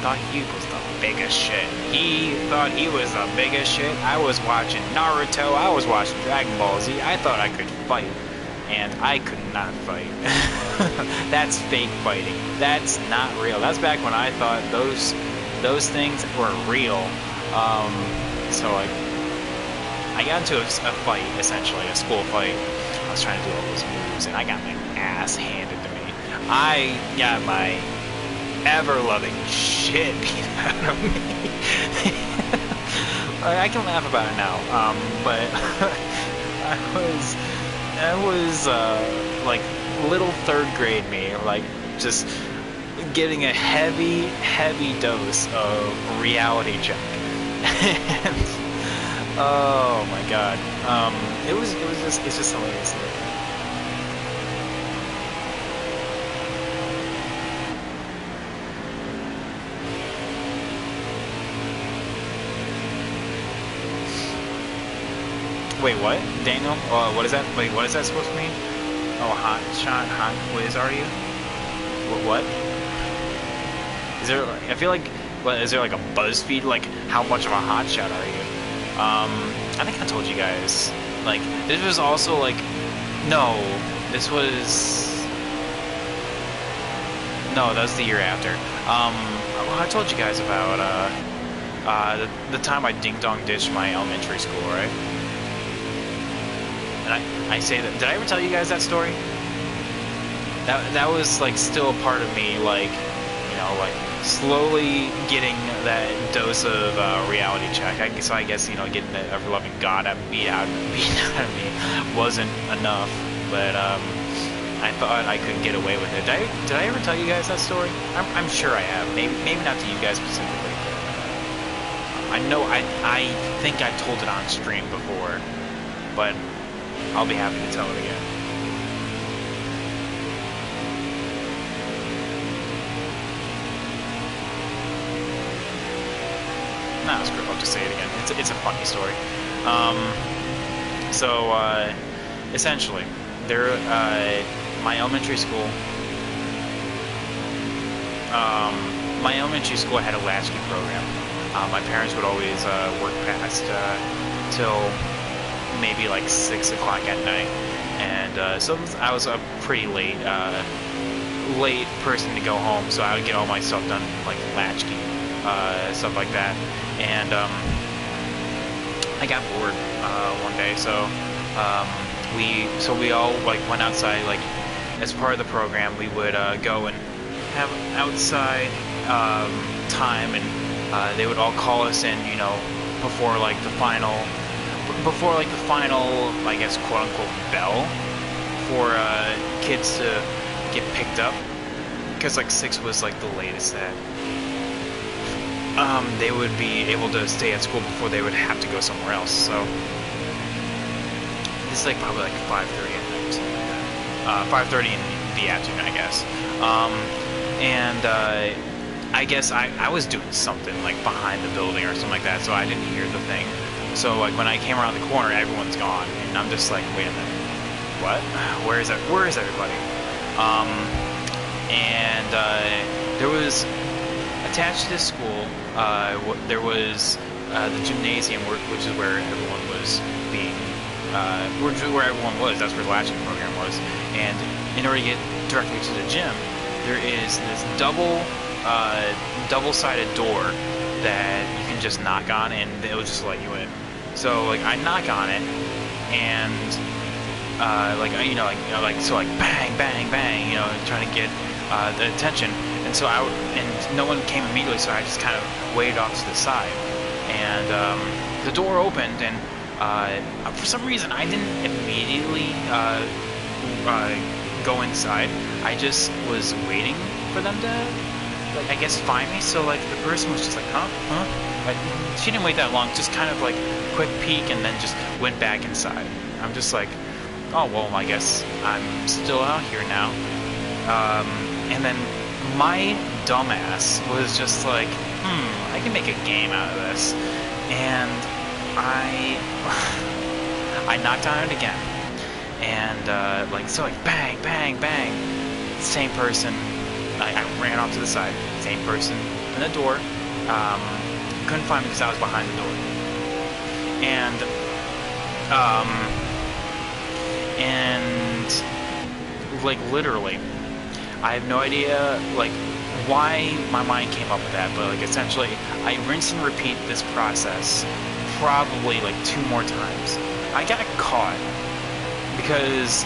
thought he was the biggest shit. He thought he was the biggest shit. I was watching Naruto. I was watching Dragon Ball Z. I thought I could fight, and I could not fight. That's fake fighting. That's not real. That's back when I thought those things were real. So like, I got into a fight, essentially a school fight. I was trying to do all those moves, and I got my ass handed to me. I got my ever-loving shit beat out of me. I can laugh about it now, but I was like little third grade me, like just getting a heavy dose of reality check. And, oh my god, it's just hilarious. Wait, what? Daniel? What is that? Wait, what is that supposed to mean? Oh, hot quiz, are you? What? Is there, I feel like, is there like a BuzzFeed, like, how much of a hotshot are you? I think I told you guys, like, this was also, like, no, that was the year after. I told you guys about, the time I ding-dong ditched my elementary school, right? And I say that, did I ever tell you guys that story? That was, like, still a part of me, like, you know, like, slowly getting that dose of reality check. So I guess, you know, getting the ever-loving God beat out of me wasn't enough, but I thought I could get away with it. Did I ever tell you guys that story? I'm sure I have. Maybe not to you guys specifically. I know I think I told it on stream before, but I'll be happy to tell it again. Nah, screw it, I'll just say it again. It's a funny story. Essentially, my elementary school had a latchkey program. My parents would always work past till maybe like 6 o'clock at night, and so I was a pretty late person to go home, so I would get all my stuff done, like latchkey, stuff like that. And I got bored one day, so we all like went outside. Like, as part of the program, we would go and have outside time, and they would all call us in, you know, before the final, I guess, quote unquote, bell for kids to get picked up, because like 6 was like the latest that they would be able to stay at school before they would have to go somewhere else. So this is like probably like 5:30 at night, something like that. 5:30 in the afternoon, I guess. I guess I was doing something like behind the building or something like that, so I didn't hear the thing. So like when I came around the corner, everyone's gone, and I'm just like, wait a minute, what? Where is everybody? There was attached to this school. There was the gymnasium, which is where everyone was being, where everyone was. That's where the latching program was. And in order to get directly to the gym, there is this double-sided door that you can just knock on, and it'll just let you in. So like I knock on it, and so bang, bang, bang, trying to get the attention. And so and no one came immediately, so I just kind of waited off to the side, and the door opened, and for some reason I didn't immediately go inside. I just was waiting for them to, like, I guess, find me. So like the person was just like, huh? She didn't wait that long, just kind of like quick peek, and then just went back inside. I'm just like, oh well, I guess I'm still out here now. And then my dumbass was just like, I can make a game out of this. And I knocked on it again. And bang, bang, bang. Same person. I ran off to the side. Same person in the door. Couldn't find me because I was behind the door. And like literally, I have no idea like why my mind came up with that, but like essentially I rinse and repeat this process probably like 2 more times. I got caught because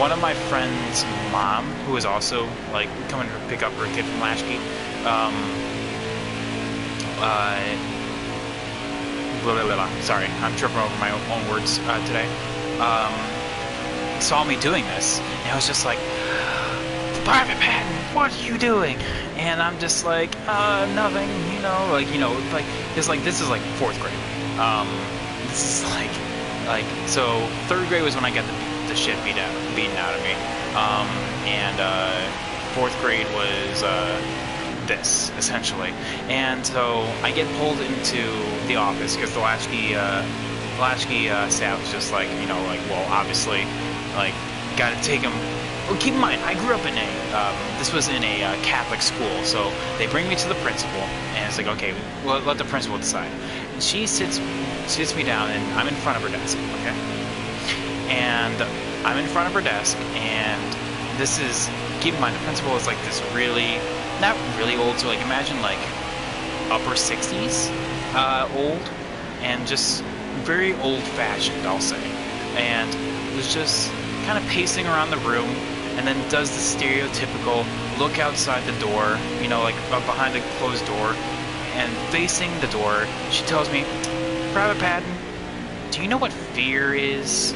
one of my friend's mom, who was also like coming to pick up her kid from Latchkey, sorry, I'm tripping over my own words today. Saw me doing this, and I was just like, Private Patton, what are you doing? And I'm just like, nothing, it's like, this is like 4th grade. This is like, so 3rd grade was when I got the shit beaten out of me. And 4th grade was, this, essentially. And so I get pulled into the office because the Latchkey staff was just like, well, obviously, like, gotta take him. Well, keep in mind, I grew up in this was in a Catholic school, so they bring me to the principal, and it's like, okay, well, let the principal decide. And she sits me down, and I'm in front of her desk, okay? And I'm in front of her desk, and this is, keep in mind, the principal is like this really, not really old, so like imagine like upper 60s old, and just very old-fashioned, I'll say. And was just kind of pacing around the room, and then does the stereotypical look outside the door, behind the closed door, and facing the door, she tells me, Private Patton, do you know what fear is?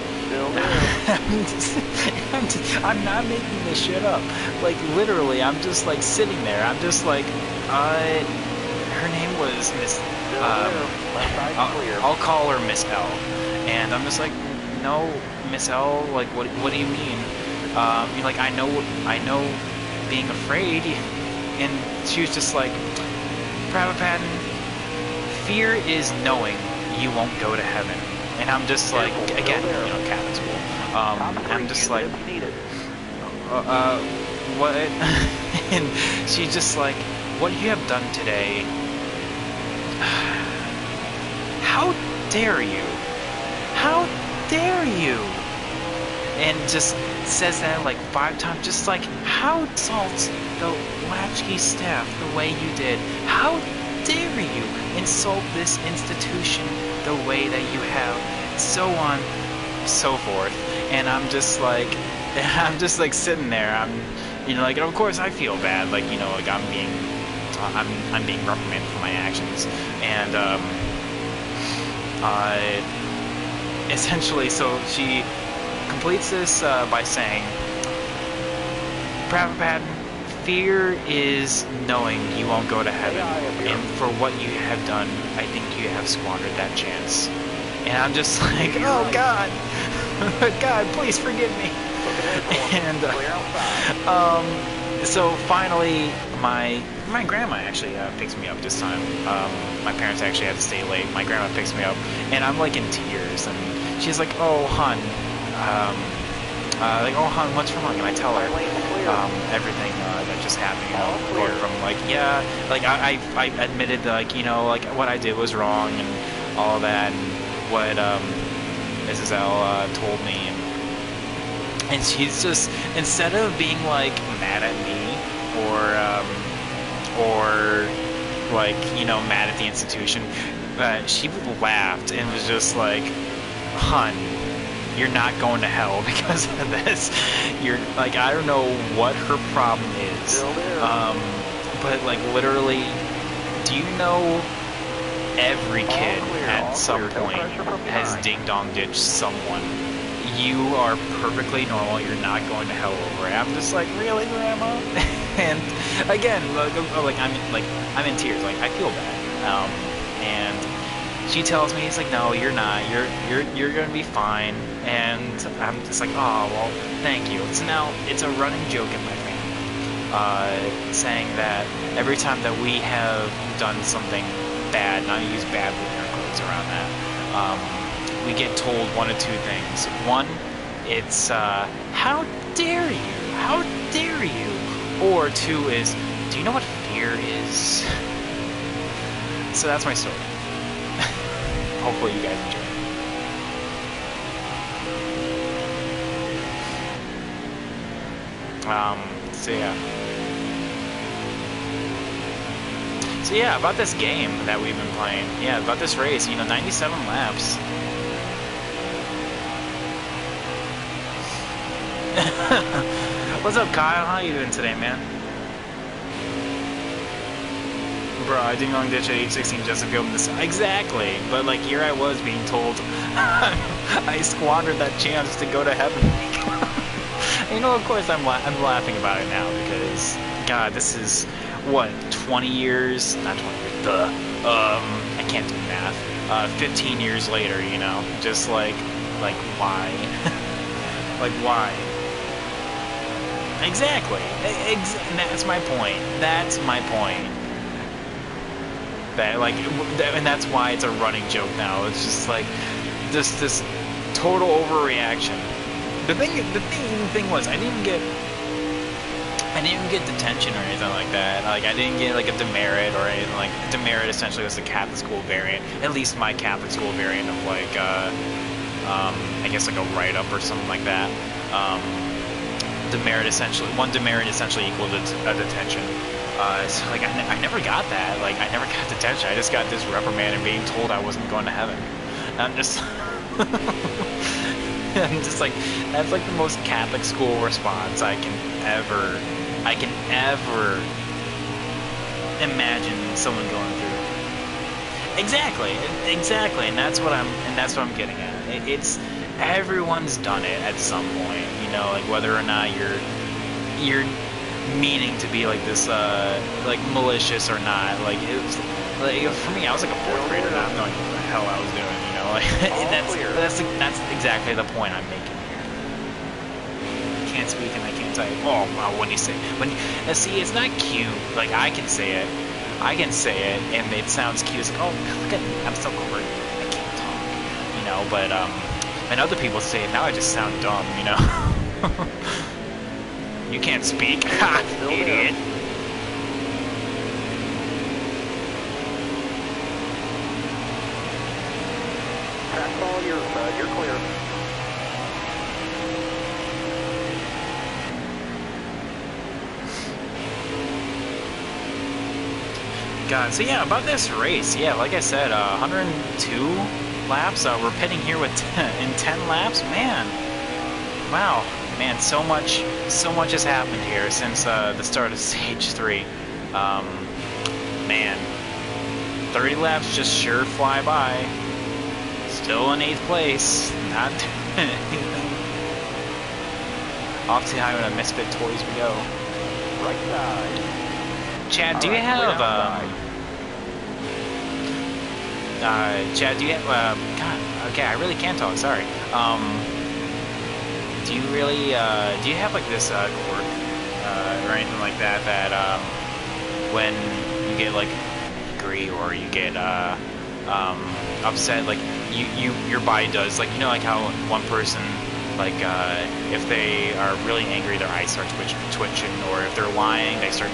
I'm not making this shit up. Like, literally, I'm just, like, sitting there. I'm just like, her name was Miss, I'll call her Miss L. And I'm just like, no, Miss L, like, what do you mean? You're like, I know being afraid. And she was just like, Private Patton, fear is knowing you won't go to heaven. And I'm just like, again, Catholic school. I'm just like, what? And she's just like, what you have done today, how dare you? How dare you? And just says that like 5 times, just like, how insults the Latchkey staff the way you did? How dare you insult this institution the way that you have? So on, so forth. And I'm just like sitting there. I'm, and of course I feel bad, like, like I'm being reprimanded for my actions. And essentially, so she completes this by saying, Private Patton, fear is knowing you won't go to heaven, and for what you have done, I think you have squandered that chance. And I'm just like, oh God, God, please forgive me. And so finally, my grandma actually picks me up this time. My parents actually had to stay late. My grandma picks me up, and I'm like in tears, and she's like, oh hon, what's wrong? And I tell her everything that just happened, going from like, yeah, like I admitted that, like, like what I did was wrong and all that, and what Mrs. L told me, And she's just, instead of being like mad at me or like, you know, mad at the institution, she laughed and was just like, "Hun, you're not going to hell because of this." You're like, I don't know what her problem is. Still there. But like literally, do you know every kid at some point has ding-dong ditched someone? You are perfectly normal. You're not going to hell over it. I'm just like, really, Grandma? And again, I'm in tears. Like, I feel bad. And she tells me, it's like, no, you're not. You're gonna be fine. And I'm just like, oh, well, thank you. So now it's a running joke in my family, saying that every time that we have done something bad, and I use bad with air quotes around that, we get told one of two things. One, it's, how dare you? How dare you? Or two is, do you know what fear is? So that's my story. Hopefully you guys enjoy it. So yeah. So yeah, about this game that we've been playing. Yeah, about this race, you know, 97 laps. What's up, Kyle? How you doing today, man? Bro, I ding-dong ditch at age 16 just to film this. Exactly, but like here I was being told I squandered that chance to go to heaven. You know, of course I'm laughing about it now because, God, this is what, 20 years? Not 20 years. I can't do math. 15 years later, you know, just like why? Like why? Exactly. And that's my point. That's my point. That like, and that's why it's a running joke now. It's just like this total overreaction. The thing was, I didn't get detention or anything like that. Like I didn't get like a demerit or anything. Like demerit essentially was the Catholic school variant. At least my Catholic school variant of like I guess like a write-up or something like that. One demerit essentially equaled a detention. So like I never got that. Like I never got detention. I just got this reprimand and being told I wasn't going to heaven. And I'm just I'm just like, that's like the most Catholic school response I can ever imagine someone going through. Exactly, and that's what I'm getting at. It's everyone's done it at some point, you know, like whether or not you're meaning to be like this, like malicious or not. Like it was, like for me, I was like a fourth grader, not knowing what the hell I was doing, you know. Like that's exactly the point I'm making here. I can't speak and I can't type. Oh wow, when you say see, it's not cute. Like I can say it, and it sounds cute. It's like, oh, look at me, I'm so great. I can't talk, you know. But and other people say it. Now I just sound dumb, you know. You can't speak, ha, idiot. Track's all yours, bud. You're clear. God, so yeah, about this race, yeah, like I said, 102 laps. We're pitting here with in 10 laps, man. Wow, man, so much has happened here since the start of stage 3. Man, 30 laps just sure fly by. Still in 8th place, not anything. Off to high on Misfit Toys we go. Right side. Chad, do you have Chad, do you have God, okay, I really can't talk, sorry. Do you really do you have like this quirk or anything like that when you get like angry or you get upset, like your body does, like, you know, like how one person, like if they are really angry, their eyes start twitching, or if they're lying, they start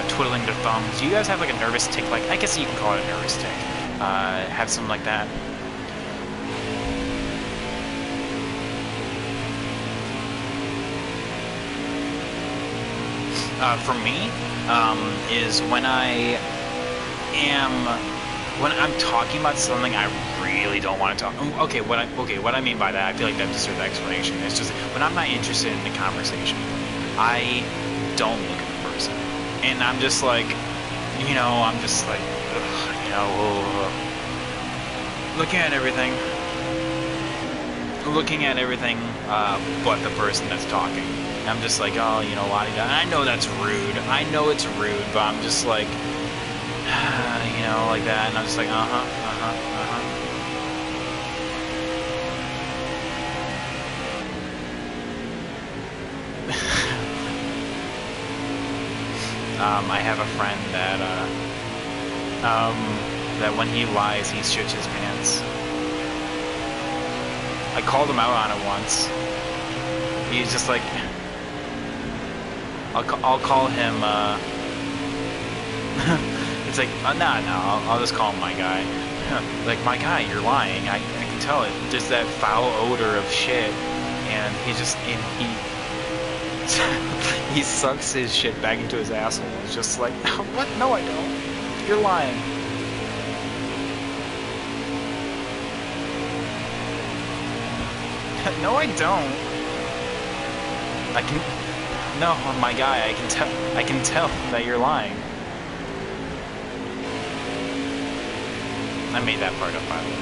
twiddling their thumbs. Do you guys have like a nervous tick? Like, I guess you can call it a nervous tick. Have something like that? for me, is when I'm talking about something I really don't want to talk. Okay, what I mean by that, I feel like that deserves explanation. It's just when I'm not interested in the conversation, I don't look at the person, and I'm just like, I'm just like, ugh, looking at everything, but the person that's talking. And I'm just like, oh, la-di-da. And I know that's rude. I know it's rude, but I'm just like, like that. And I'm just like, I have a friend that when he lies, he shits his pants. I called him out on it once. He's just like, I'll call him, it's like, no, I'll just call him my guy. Like, my guy, you're lying. I can tell it. There's that foul odor of shit. And he he sucks his shit back into his asshole. It's just like, what? No, I don't. You're lying. No, I don't. No, my guy, I can tell that you're lying. I made that part up, by the way.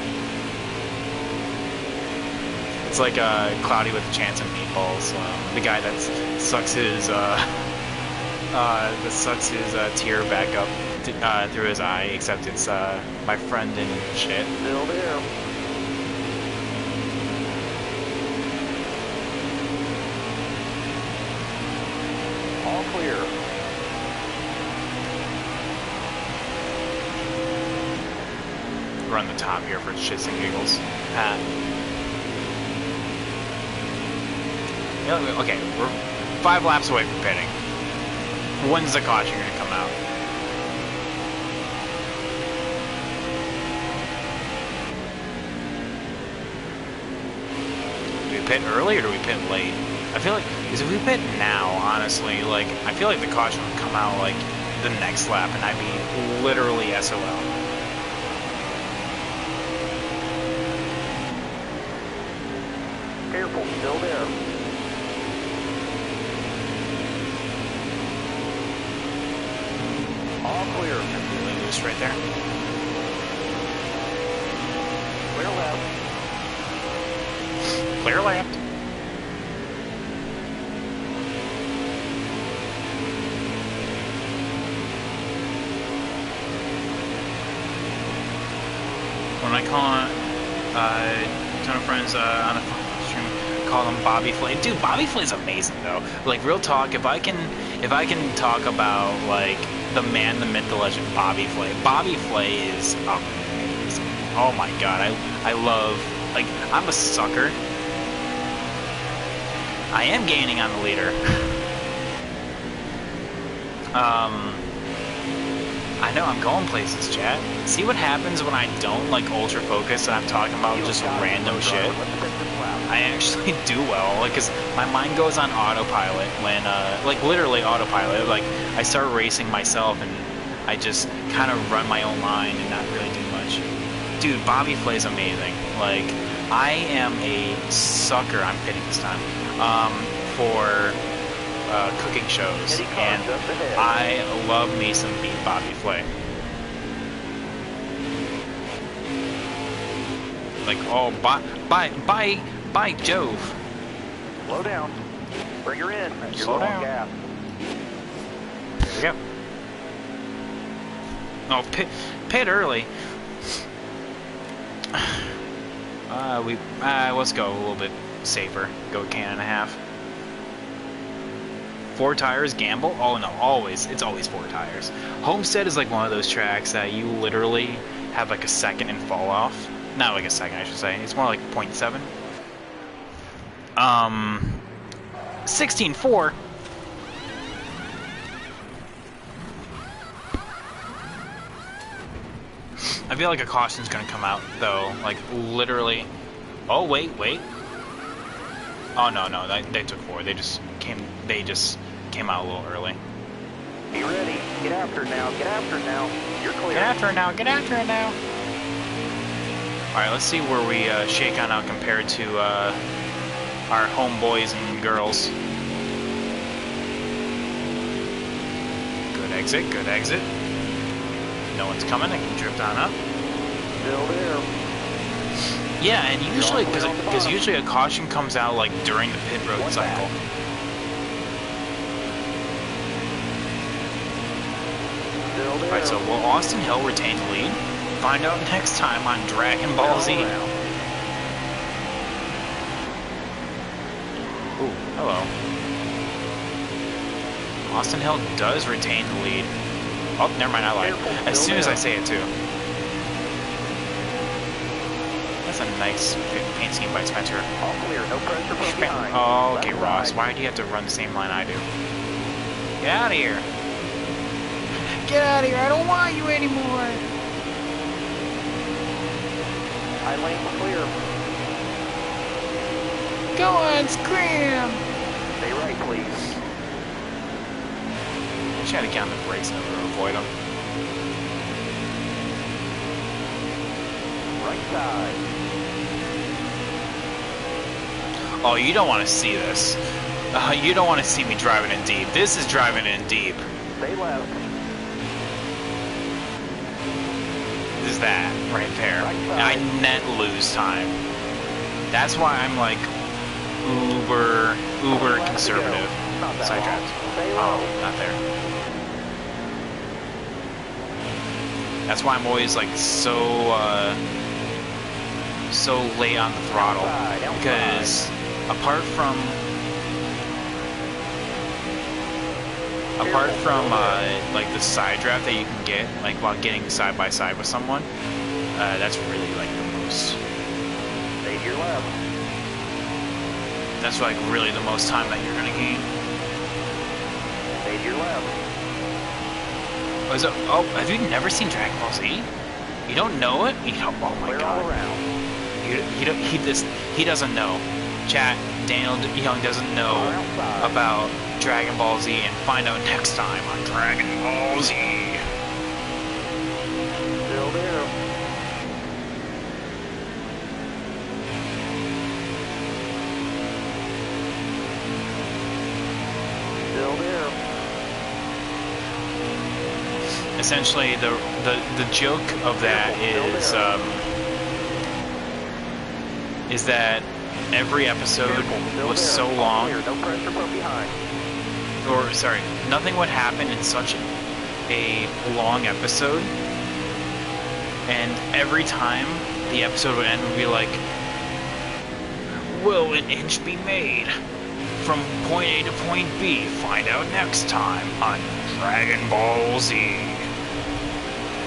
It's like Cloudy with a Chance of Meatballs. The guy that sucks his tear back up through his eye, except it's my friend and shit. Still there. All clear. Run the top here for shits and giggles. Okay, we're 5 laps away from pitting. When's the caution going to come out? Do we pit early or do we pit late? I feel like, because if we pit now, honestly, like, I feel like the caution would come out, like, the next lap, and I'd be literally SOL. Careful, still there. All clear. Really loose right there. Clear left. Clear left. When I call on a ton of friends on a stream, call him Bobby Flay. Dude, Bobby Flay's amazing though. Like, real talk, if I can talk about like the man, the myth, the legend, Bobby Flay. Bobby Flay is amazing. Oh my god, I love, like, I'm a sucker. I am gaining on the leader. I know, I'm going places, chat. See what happens when I don't, like, ultra focus and I'm talking about just random shit? I actually do well, like, because my mind goes on autopilot when, like, literally autopilot. Like, I start racing myself and I just kind of run my own line and not really do much. Dude, Bobby Flay's amazing. Like, I am a sucker, I'm pitting this time, for cooking shows, and I love me some beef Bobby Flay. Like, oh, by Jove. Slow down. Bring her in. You're Slow low down. on gas. There we go. Oh, pit early. Let's go a little bit safer. Go a can and a half. 4 tires, gamble? Oh no, always. It's always 4 tires. Homestead is like one of those tracks that you literally have like a second and fall off. Not like a second, I should say. It's more like 0.7. 16.4. I feel like a caution's gonna come out though, like literally. Oh wait. Oh no, they took 4. They just came out a little early. Be ready. Get after it now. Get after it now. You're clear. Get after it now. Get after it now. All right, let's see where we shake on out compared to our homeboys and girls. Good exit. Good exit. No one's coming. I can drift on up. Still there. Yeah, and usually, because usually a caution comes out like during the pit road cycle. Alright, so will Austin Hill retain the lead? Find out next time on Dragon Ball Z. Ooh, hello. Austin Hill does retain the lead. Oh, never mind, I lied. As soon as I say it, too. That's a nice paint scheme by Spencer. All clear, no pressure from behind. Oh, okay, Ross, why do you have to run the same line I do? Get out of here. Get out of here, I don't want you anymore. High lane clear. Go on, scram. Stay right, please. Try to get on the brakes in order to avoid them. Right side. Oh, you don't want to see this. You don't want to see me driving in deep. This is driving in deep. Stay left. This is that right there. I net lose time. That's why I'm like uber conservative. Sidetracked. Oh, not there. That's why I'm always like so late on the throttle, because apart from like the side draft that you can get like while getting side by side with someone, that's really like the most. Stay to your left. That's like really the most time that you're gonna gain. Stay to your left. Oh, have you never seen Dragon Ball Z? You don't know it? Oh my Clear god. all around. He doesn't know. Chat, Daniel Young doesn't know about Dragon Ball Z, and find out next time on Dragon Ball Z. Still there. Still there. Essentially, the joke of that is that every episode was so long, No pressure from behind. or sorry, nothing would happen in such a long episode, and every time the episode would end, we'd be like, will an inch be made from point A to point B? Find out next time on Dragon Ball Z.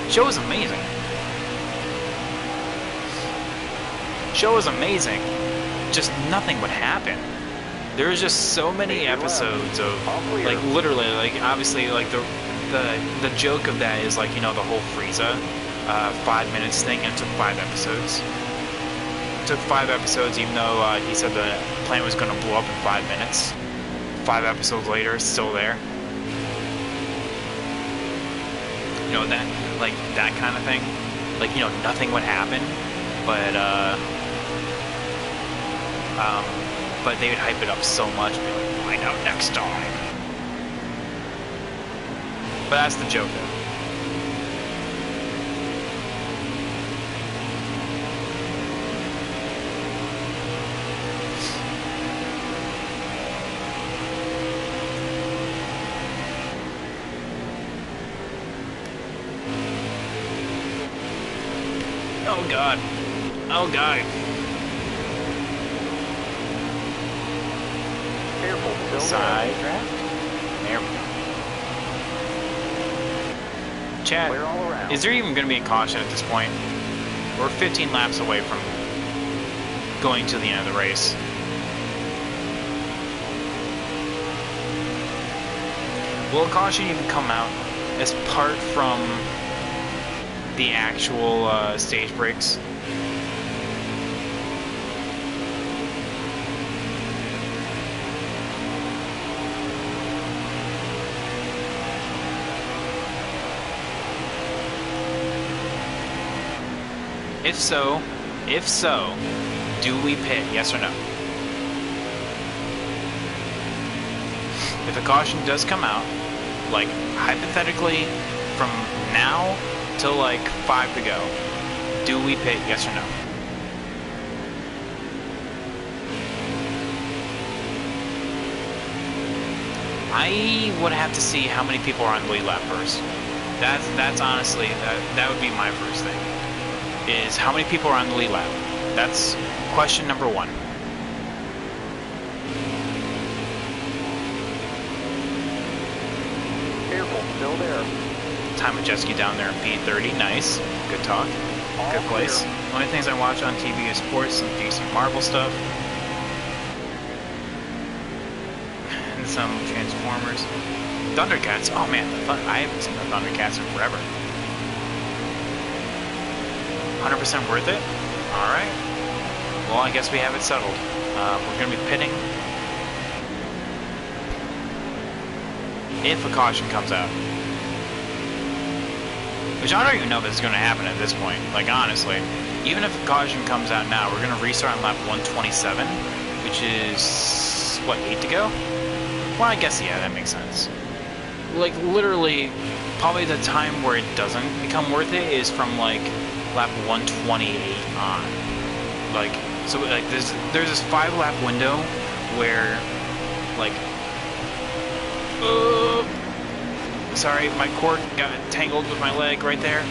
Show is amazing. Show is amazing. Just nothing would happen. There's just so many episodes of like literally like obviously like the joke of that is like, you know, the whole Frieza 5 minutes thing, and it took 5 episodes. It took 5 episodes, even though he said the planet was going to blow up in 5 minutes. 5 episodes later, it's still there. You know, that like that kind of thing. Like, you know, nothing would happen, but they would hype it up so much, be like, find out next time. But that's the joke though. Oh god. Oh god. Careful, still Side draft. There we go. Chat, Clear all around. is there even going to be a caution at this point? We're 15 laps away from going to the end of the race. Will a caution even come out as part from the actual stage breaks? If so, do we pit? Yes or no? If a caution does come out, like hypothetically, from now till like 5 to go, do we pit? Yes or no? I would have to see how many people are on the lead lap first. That's honestly that would be my first thing. Is how many people are on the lead lap? That's question number 1. Careful, still there. Time of jet ski down there in P30. Nice. Good talk. Good place. The only things I watch on TV is sports, some DC Marvel stuff, and some Transformers. Thundercats. Oh man, I haven't seen the Thundercats in forever. 100% worth it? Alright. Well, I guess we have it settled. We're going to be pitting if a caution comes out. Which I don't even know if it's going to happen at this point. Like, honestly. Even if a caution comes out now, we're going to restart on lap 127, which is, what, 8 to go? Well, I guess, yeah, that makes sense. Like, literally, probably the time where it doesn't become worth it is from, like, lap 128 on. Like, so, like, there's this 5-lap window where, like, sorry, my cord got tangled with my leg right there.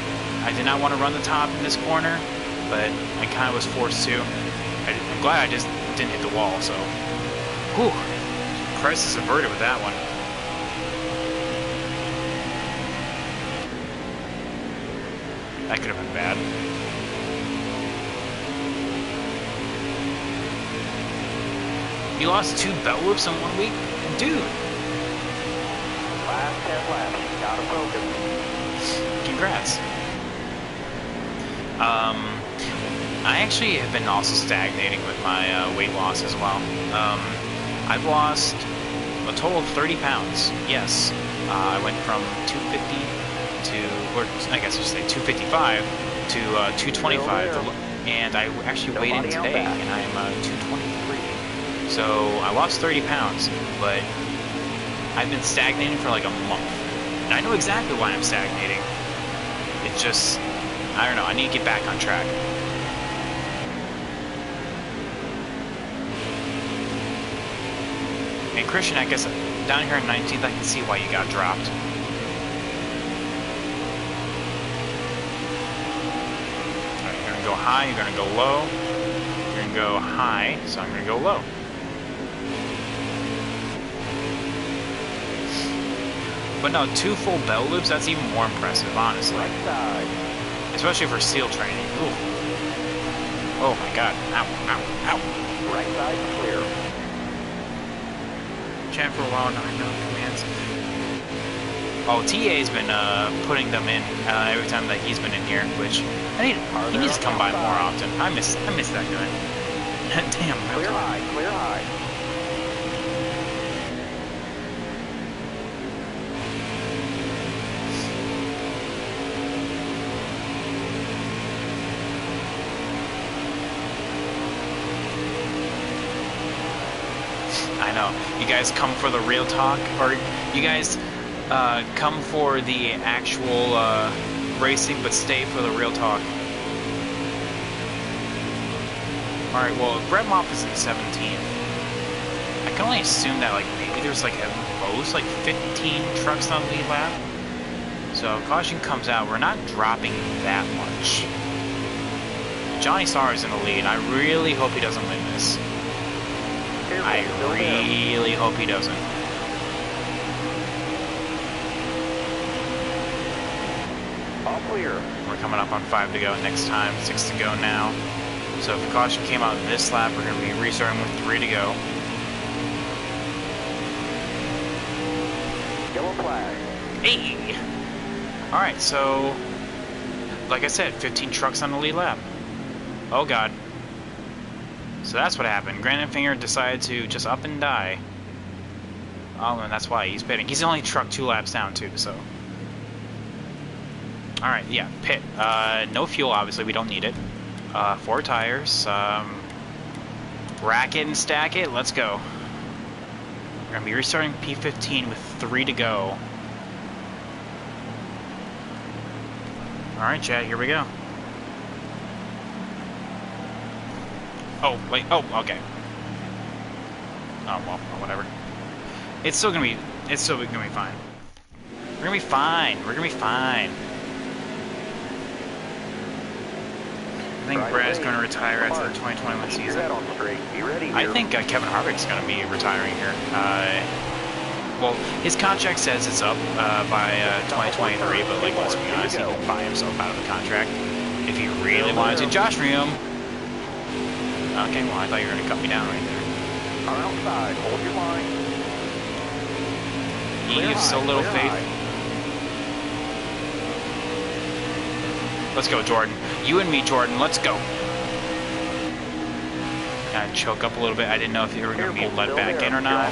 I did not want to run the top in this corner, but I kind of was forced to. I'm glad I just didn't hit the wall, so. Whew. Crisis averted with that one. That could have been bad. You lost 2 belt loops in 1 week? Dude! Last 10 laps. Gotta focus. Congrats. I actually have been also stagnating with my weight loss as well. I've lost a total of 30 pounds. Yes. I went from 250 to, or I guess I should say 255 to 225. And I actually weighed in today, and I'm 223. So I lost 30 pounds, but I've been stagnating for like a month. And I know exactly why I'm stagnating. It's just, I don't know, I need to get back on track. And Christian, I guess down here in 19th, I can see why you got dropped. Alright, you're gonna go high, you're gonna go low. You're gonna go high, so I'm gonna go low. But no, 2 full bell loops, that's even more impressive, honestly. Right side. Especially for steel training. Ooh. Oh my god. Ow, ow, ow. Right side clear. Chat for a while, now I know commands. Oh, TA's been putting them in every time that he's been in here, which he needs to come by more often. I miss that guy. Damn. Clear high, clear high. I know. You guys come for the real talk, or you guys come for the actual racing, but stay for the real talk. Alright, well, if Brett Mop is in 17th, I can only assume that, like, maybe there's, like, at most, like, 15 trucks on the lead lap. So, if caution comes out, we're not dropping that much. Johnny Starr is in the lead. I really hope he doesn't win this. I really hope he doesn't. All clear. We're coming up on 5 to go next time, 6 to go now. So if the caution came out this lap, we're going to be restarting with 3 to go. Yellow flag. Hey! Alright, so, like I said, 15 trucks on the lead lap. Oh god. So that's what happened. Finger decided to just up and die. Oh, and that's why he's pitting. He's only trucked 2 laps down, too, so. Alright, yeah, pit. No fuel, obviously, we don't need it. 4 tires. Rack it and stack it. Let's go. We're going to be restarting P15 with 3 to go. Alright, Chad, here we go. Oh, wait. Oh, okay. Oh, well, whatever. It's still gonna be fine. We're gonna be fine. We're gonna be fine. I think Brad's gonna retire after the 2021 season. I think Kevin Harvick's gonna be retiring here. Well, his contract says it's up by 2023, but like, let's be honest, he can buy himself out of the contract if he really wanted to. Josh Ream. Okay, well, I thought you were gonna cut me down right there. Car outside, hold your line. You have so little faith. Let's go, Jordan. You and me, Jordan. Let's go. Gotta choke up a little bit. I didn't know if you were going to be let back in or not.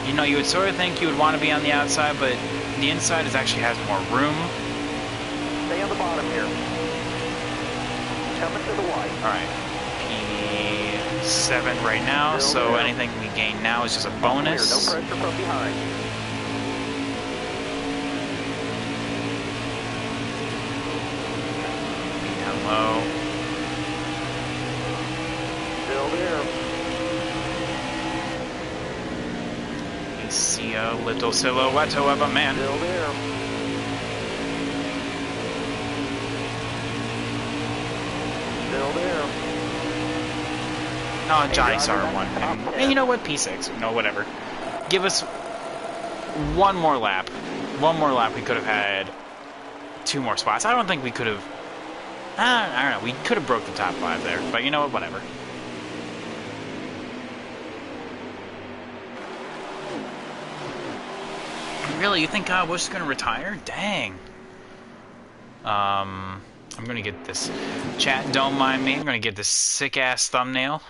You know, you would sort of think you would want to be on the outside, but the inside actually has more room. Stay on the bottom here. Coming to the white. Alright. P7 right now, so anything we gain now is just a bonus. No pressure from behind. Down low. Still there. You see a little silhouette of a man. Still there. Still there. Oh, Johnny Sauter won. And you know what? P6. No, whatever. Give us one more lap. One more lap. We could have had 2 more spots. I don't think we could have... I don't know. We could have broke the top 5 there. But you know what? Whatever. Really? You think Kyle Busch is going to retire? Dang. I'm going to get this... Chat, don't mind me. I'm going to get this sick-ass thumbnail.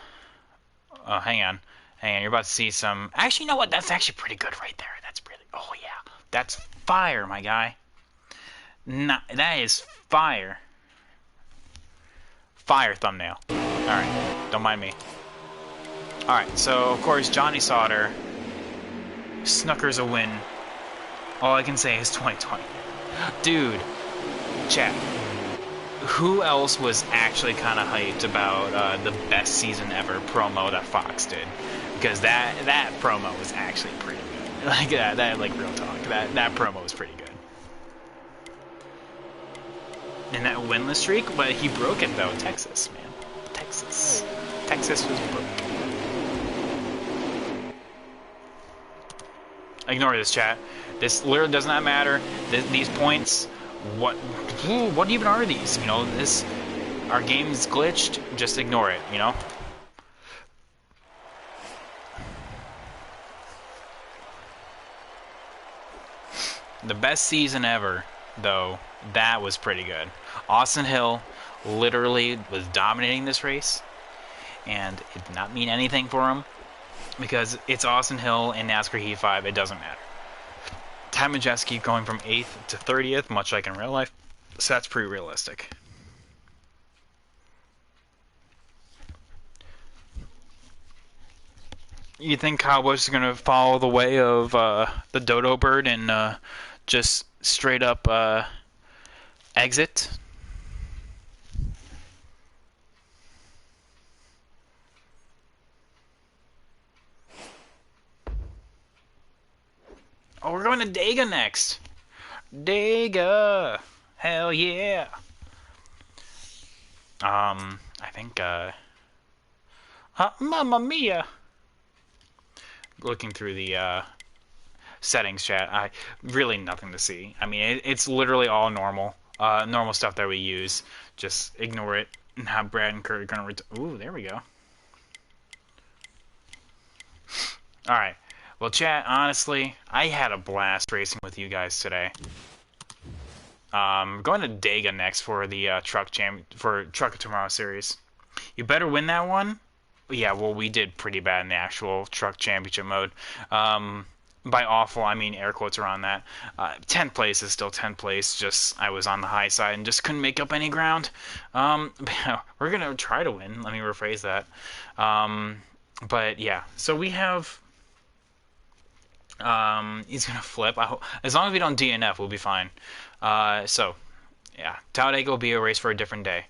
Oh, hang on. Hang on. You're about to see some... Actually, you know what? That's actually pretty good right there. That's really... Oh, yeah. That's fire, my guy. Nah, that is fire. Fire thumbnail. Alright. Don't mind me. Alright, so, of course, Johnny Sauter. Snuckers a win. All I can say is 2020. Dude. Chat. Who else was actually kind of hyped about the best season ever promo that Fox did? Because that promo was actually pretty good. Like that like real talk. That promo was pretty good. And that winless streak, but he broke it though. Texas, man. Texas was broke. Ignore this, chat. This literally does not matter. These points. What even are these? You know, our game's glitched. Just ignore it. You know. The best season ever, though. That was pretty good. Austin Hill literally was dominating this race, and it did not mean anything for him because it's Austin Hill in NASCAR Heat 5. It doesn't matter. Ty Majeski going from 8th to 30th, much like in real life, so that's pretty realistic. You think Kyle Busch is going to follow the way of the dodo bird and just straight up exit? Oh, we're going to Dega next. Dega. Hell yeah. I think, Mamma Mia. Looking through the, settings, chat. Really nothing to see. I mean, it's literally all normal. Normal stuff that we use. Just ignore it. And how Brad and Kurt are going to... Ooh, there we go. Alright. Well, chat, honestly, I had a blast racing with you guys today. Going to Dega next for the Truck of Tomorrow series. You better win that one. Yeah, well, we did pretty bad in the actual Truck Championship mode. By awful, I mean air quotes around that. 10th place is still 10th place. Just I was on the high side and just couldn't make up any ground. We're gonna try to win. Let me rephrase that. But yeah, so we have. He's gonna flip. As long as we don't DNF, we'll be fine. So yeah, Talladega will be a race for a different day.